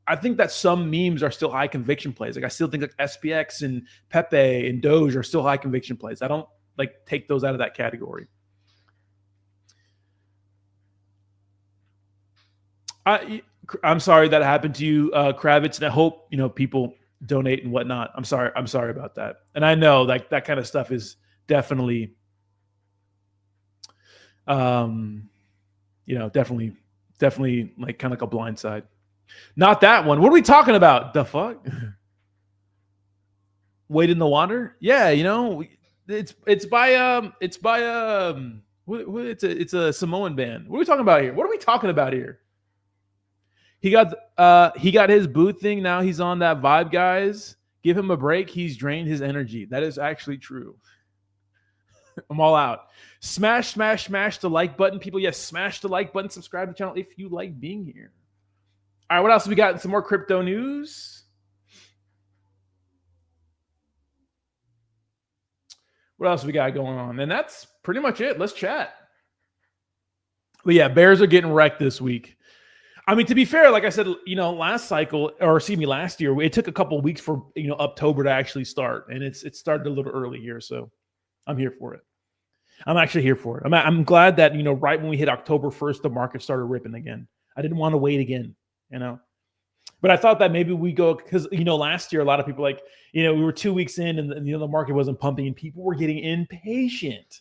I think that some memes are still high conviction plays. Like I still think like SPX and Pepe and Doge are still high conviction plays. I don't like take those out of that category. I'm sorry that happened to you, Kravitz, and I hope, you know, people donate and whatnot. I'm sorry about that. And I know like that kind of stuff is definitely, you know, definitely like kind of like a blind side. Not that one. What are we talking about? The fuck? Wade in the Water? Yeah, you know, it's by it's a Samoan band. What are we talking about here? What are we talking about here? He got his boot thing. Now he's on that vibe, guys. Give him a break. He's drained his energy. That is actually true. I'm all out. Smash the like button, people. Yes, smash the like button. Subscribe to the channel if you like being here. All right, what else we got? Some more crypto news. What else we got going on? And that's pretty much it. Let's chat. But yeah, Bears are getting wrecked this week. I mean, to be fair, like I said, you know, last year, it took a couple of weeks for, you know, October to actually start, and it started a little early here, so I'm here for it. I'm actually here for it. I'm glad that, you know, right when we hit October 1st, the market started ripping again. I didn't want to wait again, you know. But I thought that maybe we go, because, you know, last year a lot of people like, you know, we were 2 weeks in and you know the market wasn't pumping and people were getting impatient,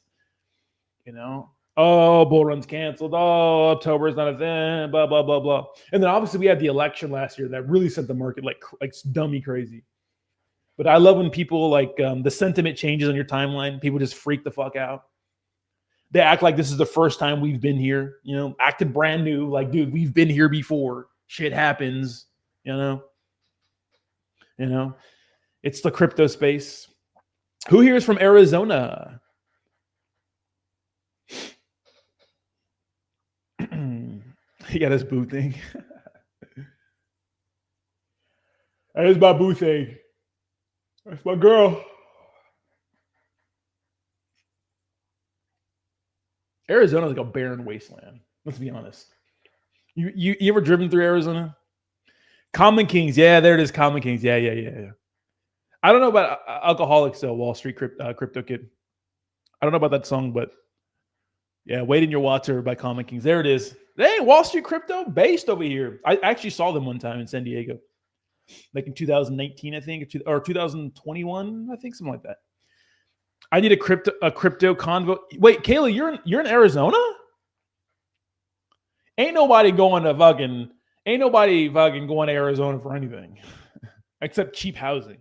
you know. Oh, bull run's canceled. Oh, October is not a thing. Blah blah blah blah. And then obviously we had the election last year that really sent the market like dummy crazy. But I love when people like the sentiment changes on your timeline. People just freak the fuck out. They act like this is the first time we've been here. You know, acting brand new. Like, dude, we've been here before. Shit happens. You know. You know, it's the crypto space. Who here is from Arizona? He got his boo thing. That is my boo thing. That's my girl. Arizona is like a barren wasteland. Let's be honest. You ever driven through Arizona? Common Kings. Yeah, there it is. Common Kings. Yeah. I don't know about Alcoholics though, Wall Street Crypto Kid. I don't know about that song, but yeah, Wade in Your Water by Common Kings. There it is. Hey, Wall Street Crypto based over here. I actually saw them one time in San Diego, like in 2019, I think, or 2021, I think, something like that. I need a crypto convo. Wait, Kayla, you're in Arizona? Ain't nobody going to fucking going to Arizona for anything except cheap housing.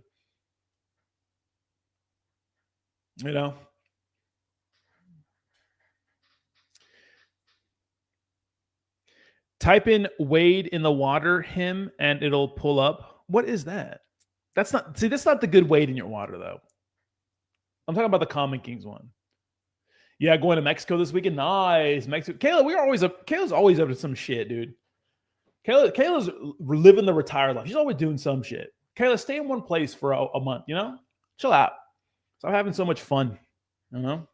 You know? Type in Wade in the Water him and it'll pull up. What is that? That's not the good Wade in Your Water though. I'm talking about the Common Kings one. Yeah, going to Mexico this weekend. Nice. Mexico. Kayla, Kayla's always up to some shit, dude. Kayla's living the retired life. She's always doing some shit. Kayla, stay in one place for a month, you know? Chill out. Stop having so much fun, you know?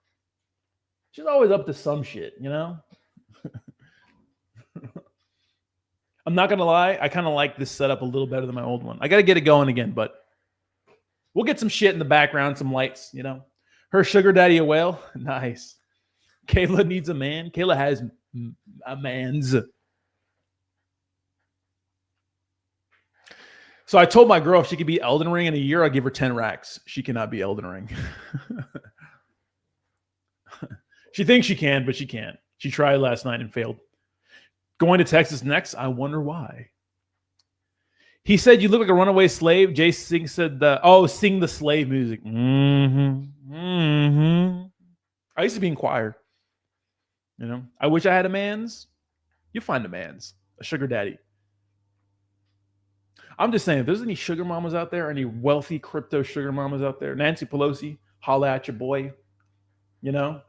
She's always up to some shit, you know? I'm not going to lie. I kind of like this setup a little better than my old one. I got to get it going again, but we'll get some shit in the background, some lights, you know? Her sugar daddy a whale? Nice. Kayla needs a man. Kayla has a man's. So I told my girl if she could be Elden Ring in a year, I'll give her 10 racks. She cannot be Elden Ring. She thinks she can, but she can't. She tried last night and failed. Going to Texas next? I wonder why. He said you look like a runaway slave. Jay Singh said, sing the slave music. I used to be in choir. You know, I wish I had a man's. You find a man's, a sugar daddy. I'm just saying, if there's any sugar mamas out there, any wealthy crypto sugar mamas out there, Nancy Pelosi, holla at your boy. You know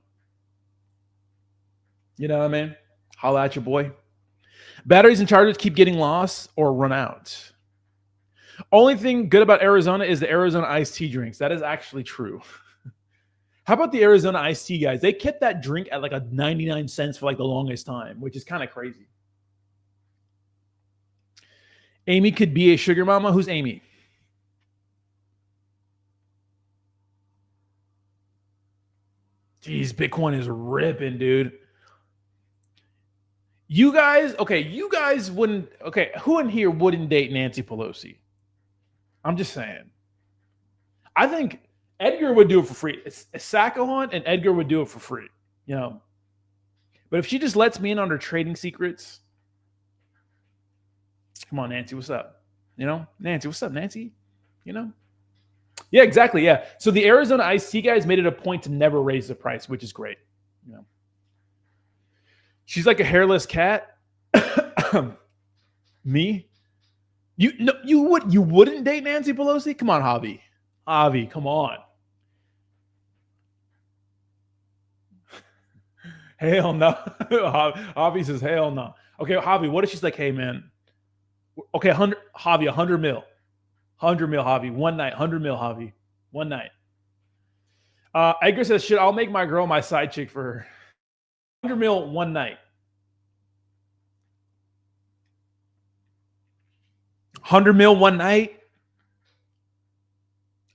what I mean? Holla at your boy. Batteries and chargers keep getting lost or run out. Only thing good about Arizona is the Arizona iced tea drinks. That is actually true. How about the Arizona iced tea guys? They kept that drink at like a 99 cents for like the longest time, which is kind of crazy. Amy could be a sugar mama. Who's Amy? Jeez, Bitcoin is ripping, dude. You guys wouldn't, who in here wouldn't date Nancy Pelosi? I'm just saying. I think Edgar would do it for free. It's Sakahan and Edgar would do it for free, you know. But if she just lets me in on her trading secrets, come on, Nancy, what's up? You know, Nancy, what's up, Nancy? You know? Yeah, exactly. Yeah. So the Arizona iced tea guys made it a point to never raise the price, which is great. You know, she's like a hairless cat. Me? You wouldn't date Nancy Pelosi? Come on, Javi, come on. Hell no. Javi says hell no. Okay, Javi, what if she's like, hey man, okay, 100 mil. 100 mil, Javi. One night. 100 mil, Javi. One night. Edgar says, shit, I'll make my girl my side chick for her. 100 mil, one night. 100 mil, one night.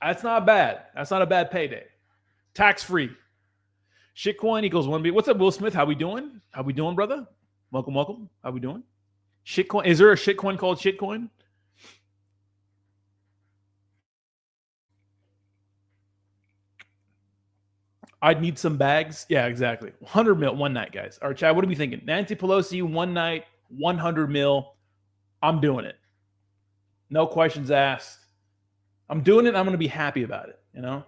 That's not bad. That's not a bad payday. Tax free. Shitcoin equals 1B. What's up, Will Smith? How we doing? How we doing, brother? Welcome. How we doing? Shitcoin. Is there a shitcoin called shitcoin? I'd need some bags. Yeah, exactly. 100 mil one night, guys. All right, Chad, what are we thinking? Nancy Pelosi, one night, 100 mil. I'm doing it. No questions asked. I'm doing it. I'm going to be happy about it, you know?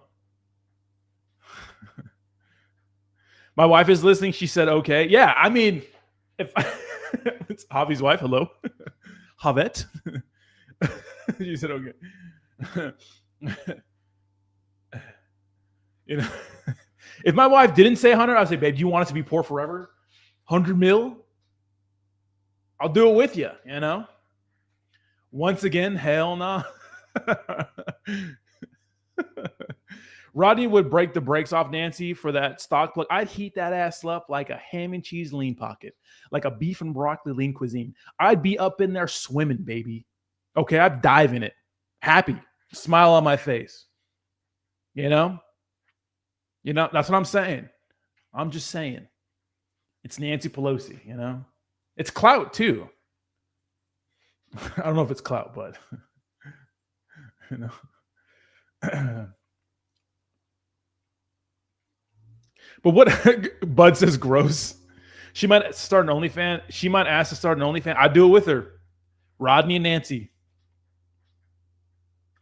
My wife is listening. She said, okay. Yeah, I mean, if it's Javi's wife, hello. Javet. She said, okay. You know, if my wife didn't say 100, I'd say, babe, do you want it to be poor forever? 100 mil? I'll do it with you, you know? Once again, hell no. Rodney would break the brakes off Nancy for that stock plug. I'd heat that ass up like a ham and cheese lean pocket, like a beef and broccoli lean cuisine. I'd be up in there swimming, baby. Okay, I'd dive in it. Happy. Smile on my face. You know? You know, that's what I'm saying. I'm just saying. It's Nancy Pelosi, you know? It's clout, too. I don't know if it's clout, but, you know. But what Bud says gross. She might start an OnlyFans. She might ask to start an OnlyFans. I'd do it with her. Rodney and Nancy.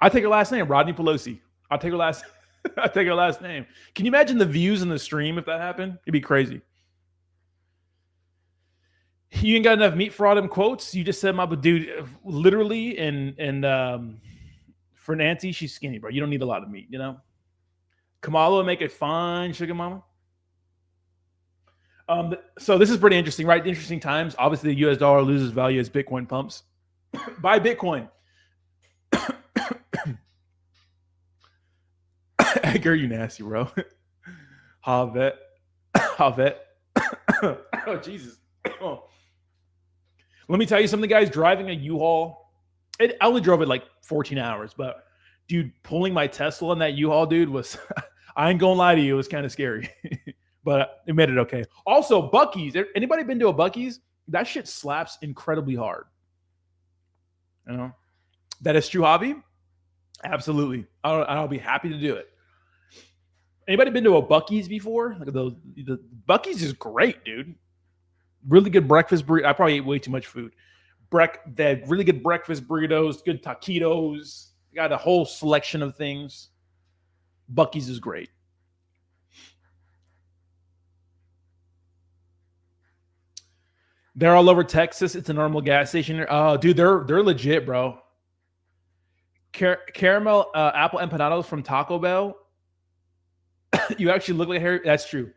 I take her last name, Rodney Pelosi. I'll take her last I take her last name. Can you imagine the views in the stream if that happened? It'd be crazy. You ain't got enough meat for all them quotes. You just said my dude, literally, and for Nancy, she's skinny, bro. You don't need a lot of meat, you know. Kamala will make a fine sugar mama. So this is pretty interesting, right? Interesting times. Obviously, the US dollar loses value as Bitcoin pumps. Buy Bitcoin. Edgar, you nasty, bro. Havet. Oh, Jesus. Oh. Let me tell you something, guys. Driving a U-Haul. I only drove it like 14 hours, but dude, pulling my Tesla in that U-Haul, dude, was, I ain't gonna lie to you, it was kind of scary. But it made it okay. Also, Buc-ee's. Anybody been to a Buc-ee's? That shit slaps incredibly hard. You know? That is true, Javi? Absolutely. I'll be happy to do it. Anybody been to a Buc-ee's before? Like the Buc-ee's is great, dude. Really good breakfast burrito. I probably ate way too much food. They had really good breakfast burritos, good taquitos. Got a whole selection of things. Buc-ee's is great. They're all over Texas. It's a normal gas station. Oh, dude, they're legit, bro. Caramel apple empanadas from Taco Bell. You actually look like Harry. That's true.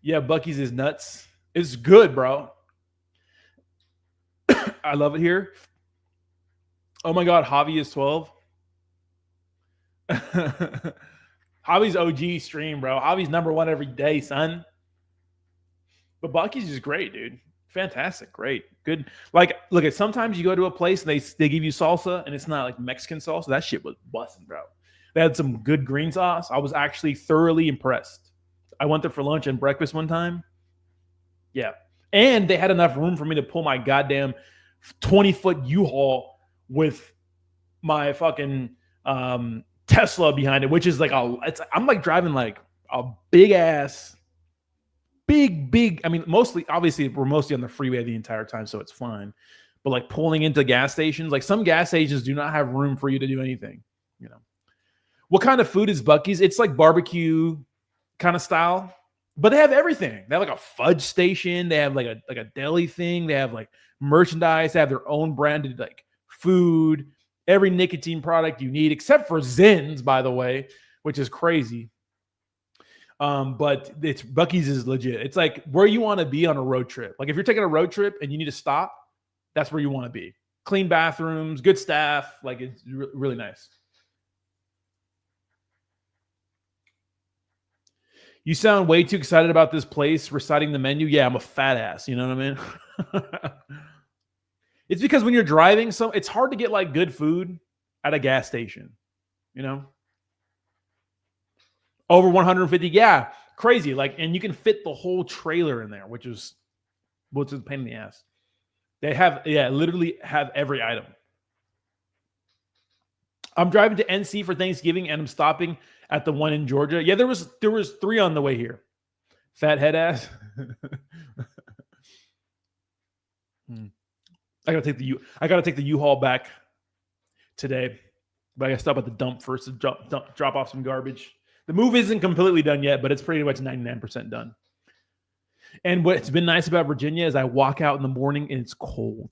Yeah, Bucky's is nuts. It's good, bro. I love it here. Oh my god, Javi is 12. Javi's OG stream, bro. Javi's #1 every day, son. But Bucky's is great, dude. Fantastic, great, good. Like, look at sometimes you go to a place and they give you salsa and it's not like Mexican salsa. That shit was busting, bro. They had some good green sauce. I was actually thoroughly impressed. I went there for lunch and breakfast one time. Yeah, and they had enough room for me to pull my goddamn 20-foot U-Haul with my fucking Tesla behind it, which is like I'm like driving like a big ass. Big. I mean, obviously, we're mostly on the freeway the entire time, so it's fine. But like pulling into gas stations, like some gas stations do not have room for you to do anything. You know, what kind of food is Bucky's? It's like barbecue kind of style, but they have everything. They have like a fudge station. They have like a deli thing. They have like merchandise. They have their own branded like food, every nicotine product you need, except for Zins, by the way, which is crazy. But Bucky's is legit. It's like where you want to be on a road trip. Like if you're taking a road trip and you need to stop, that's where you want to be. Clean bathrooms, good staff. Like it's really nice. You sound way too excited about this place reciting the menu. Yeah, I'm a fat ass. You know what I mean? It's because when you're driving, it's hard to get like good food at a gas station. You know? Over 150, yeah, crazy. Like, and you can fit the whole trailer in there, which is a pain in the ass. They have, literally have every item. I'm driving to NC for Thanksgiving, and I'm stopping at the one in Georgia. Yeah, there was 3 on the way here. Fat head ass. I gotta take the U-Haul back today, but I gotta stop at the dump first to drop off some garbage. The move isn't completely done yet, but it's pretty much 99% done. And what's been nice about Virginia is I walk out in the morning and it's cold.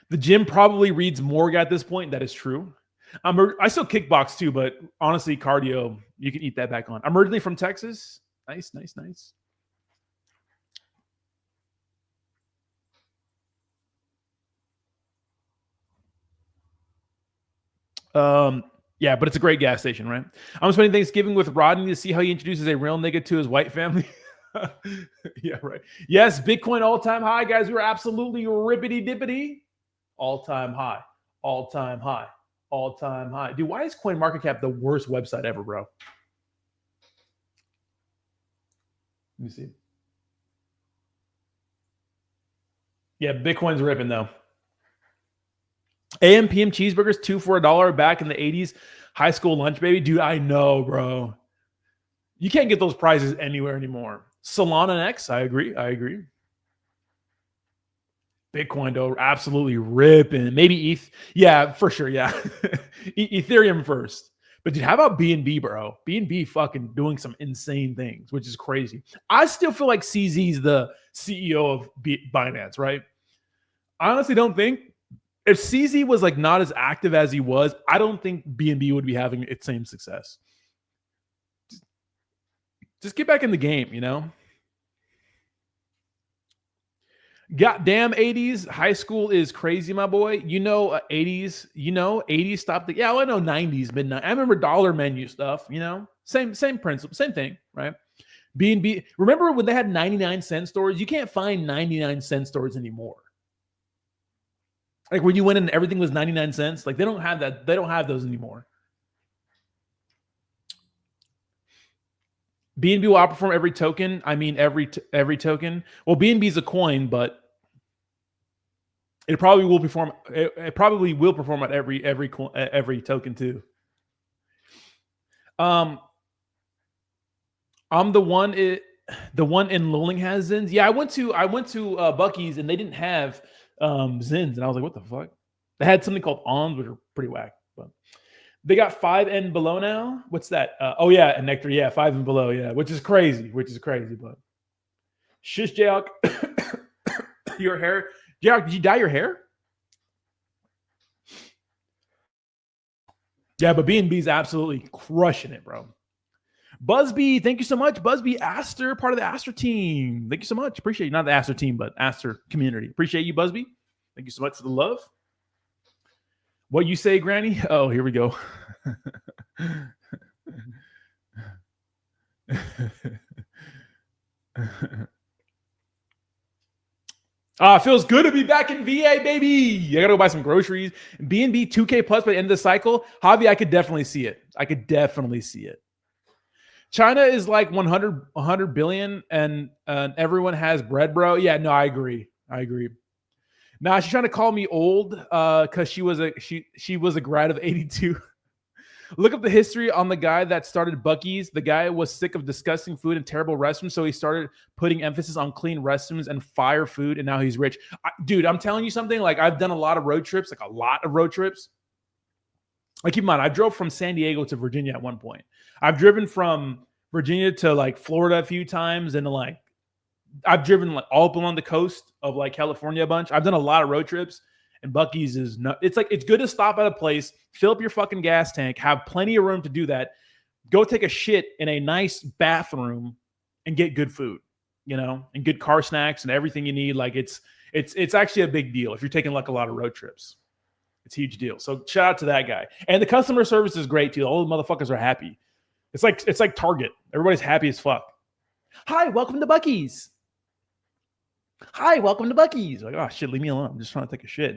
The gym probably reads morgue at this point. That is true. I still kickbox too, but honestly, cardio, you can eat that back on. I'm originally from Texas. Nice. Yeah, but it's a great gas station, right? I'm spending Thanksgiving with Rodney to see how he introduces a real nigga to his white family. Yeah, right. Yes, Bitcoin all-time high, guys. We're absolutely rippity-dippity. All-time high. Dude, why is CoinMarketCap the worst website ever, bro? Let me see. Yeah, Bitcoin's ripping, though. AM PM cheeseburgers, 2 for $1 back in the 80s. High school lunch, baby. Dude, I know, bro. You can't get those prices anywhere anymore. Solana X, I agree. Bitcoin, though, absolutely ripping. Maybe ETH. Yeah, for sure, yeah. Ethereum first. But dude, how about BNB, bro? BNB fucking doing some insane things, which is crazy. I still feel like CZ's the CEO of Binance, right? I honestly don't think if CZ was like not as active as he was, I don't think BNB would be having its same success. Just get back in the game, you know? Goddamn 80s. High school is crazy, my boy. 80s, 80s stopped. Yeah, well, I know 90s, midnight. I remember dollar menu stuff, Same principle, same thing, right? B&B. Remember when they had 99-cent stores? You can't find 99-cent stores anymore. Like when you went in and everything was 99 cents. Like they don't have that. They don't have those anymore. BNB will outperform every token. I mean, every token. Well, BNB is a coin, but it probably will perform. It probably will perform at every token too. I'm the one. The one in Lowling has Zins. Yeah, I went to Bucky's and they didn't have Zins, and I was like, what the fuck? They had something called ONs, which are pretty whack. But they got 5 and below now. What's that? Oh yeah, and Nectar. Yeah, 5 and below. Yeah, which is crazy. But shish, Jayok, your hair. Jayok, did you dye your hair? Yeah, but BNB is absolutely crushing it, bro. Busby, thank you so much. Busby, Aster, part of the Aster team. Thank you so much. Appreciate you. Not the Aster team, but Aster community. Appreciate you, Busby. Thank you so much for the love. What you say, Granny? Oh, here we go. It feels good to be back in VA, baby. I gotta go buy some groceries. BNB 2K plus by the end of the cycle. Javi, I could definitely see it. China is like 100 billion and everyone has bread, bro. Yeah, no, I agree. Nah, she's trying to call me old because she was a grad of 82. Look up the history on the guy that started Buc-ee's. The guy was sick of disgusting food and terrible restrooms, so he started putting emphasis on clean restrooms and fire food, and now he's rich. Dude, I'm telling you something. Like, I've done a lot of road trips. Like, keep in mind, I drove from San Diego to Virginia at one point. I've driven from Virginia to like Florida a few times, and like I've driven like all up along the coast of like California a bunch. I've done a lot of road trips. And Buc-ee's is not, it's like, it's good to stop at a place, fill up your fucking gas tank, have plenty of room to do that, go take a shit in a nice bathroom and get good food, and good car snacks and everything you need. Like it's actually a big deal if you're taking like a lot of road trips. It's a huge deal. So shout out to that guy. And the customer service is great too. All the motherfuckers are happy. It's like Target. Everybody's happy as fuck. Hi, welcome to Buc-ee's. Like, oh shit, leave me alone. I'm just trying to take a shit,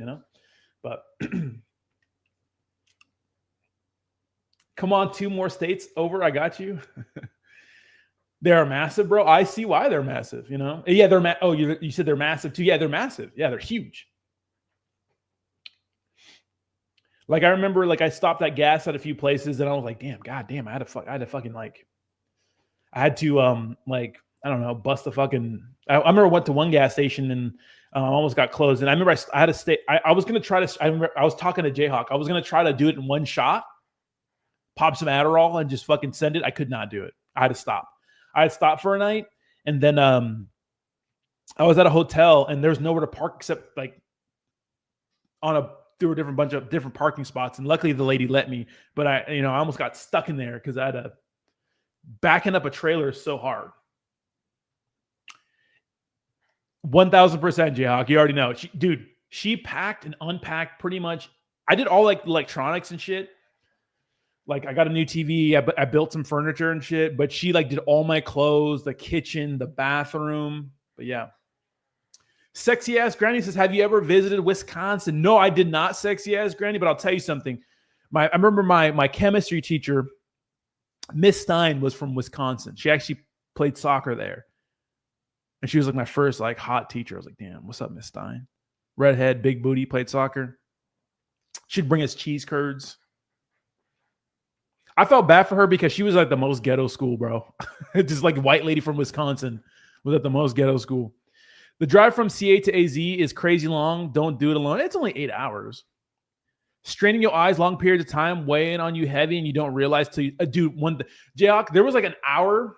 But come on, 2 more states over. I got you. They are massive, bro. I see why they're massive, Yeah, they're you said they're massive too. Yeah, they're massive. Yeah, they're huge. Like, I remember, like, I stopped at gas at a few places and I was like, goddamn, I had to I don't know, bust the fucking. I remember I went to one gas station and almost got closed. And I remember I had to stay. I was going to try to. I remember I was talking to Jayhawk. I was going to try to do it in one shot, pop some Adderall, and just fucking send it. I could not do it. I had to stop. I had stopped for a night, and then I was at a hotel, and there's nowhere to park except like through a different bunch of different parking spots. And luckily, the lady let me. But I almost got stuck in there because I had to backing up a trailer is so hard. 1000% Jayhawk. You already know. She packed and unpacked pretty much. I did all like electronics and shit. Like, I got a new TV. I built some furniture and shit. But she like did all my clothes, the kitchen, the bathroom. But yeah. Sexy ass Granny says, have you ever visited Wisconsin? No, I did not, sexy ass Granny. But I'll tell you something. I remember my chemistry teacher, Miss Stein, was from Wisconsin. She actually played soccer there. And she was like my first like hot teacher. I was like, damn, what's up, Miss Stein? Redhead, big booty, played soccer. She'd bring us cheese curds. I felt bad for her because she was like the most ghetto school, bro. Just like white lady from Wisconsin was at the most ghetto school. The drive from CA to AZ is crazy long. Don't do it alone. It's only 8 hours. Straining your eyes long periods of time, weighing on you heavy, and you don't realize till you, dude, Jayhawk, there was like an hour.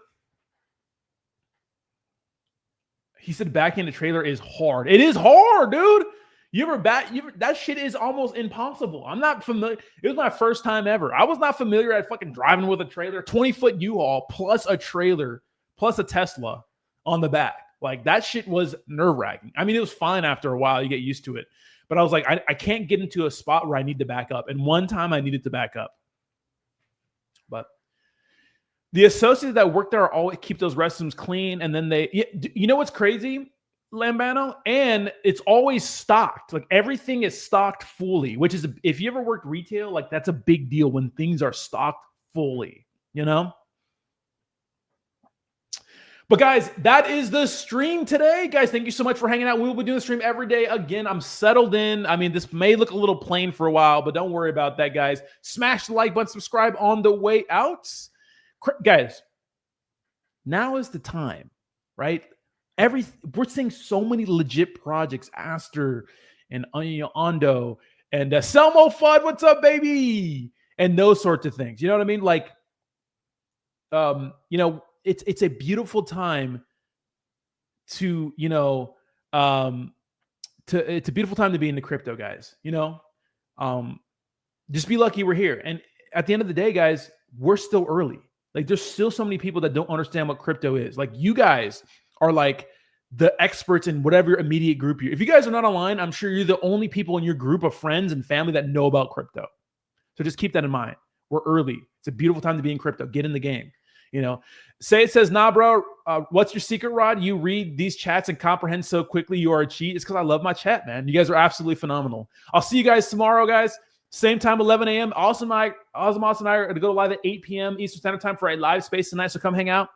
He said backing the trailer is hard. It is hard, dude. That shit is almost impossible. I'm not familiar. It was my first time ever. I was not familiar at fucking driving with a trailer, 20-foot U-Haul plus a trailer plus a Tesla on the back. Like, that shit was nerve-wracking. I mean, it was fine after a while. You get used to it. But I was like, I can't get into a spot where I need to back up. And one time I needed to back up. But the associates that work there always keep those restrooms clean. And then you know what's crazy, Lambano? And it's always stocked. Like, everything is stocked fully, which is, if you ever worked retail, like, that's a big deal when things are stocked fully, But guys, that is the stream today. Guys, thank you so much for hanging out. We will be doing the stream every day. Again, I'm settled in. I mean, this may look a little plain for a while, but don't worry about that, guys. Smash the like button, subscribe on the way out. Guys, now is the time, right? We're seeing so many legit projects, Aster and Ondo and Selmo Fudd, what's up, baby? And those sorts of things. You know what I mean? Like, it's a beautiful time to, it's a beautiful time to be in the crypto, guys. Just be lucky we're here. And at the end of the day, guys, we're still early. Like there's still so many people that don't understand what crypto is. Like you guys are like the experts in whatever your immediate group you're. If you guys are not online, I'm sure you're the only people in your group of friends and family that know about crypto. So just keep that in mind. We're early. It's a beautiful time to be in crypto. Get in the game. You know, Say it says, nah, bro, what's your secret, Rod? You read these chats and comprehend so quickly you are a cheat. It's because I love my chat, man. You guys are absolutely phenomenal. I'll see you guys tomorrow, guys. Same time, 11 a.m. Awesome and I are going to go live at 8 p.m. Eastern Standard Time for a live space tonight. So come hang out.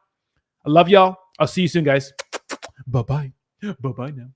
I love y'all. I'll see you soon, guys. Bye-bye. Bye-bye now.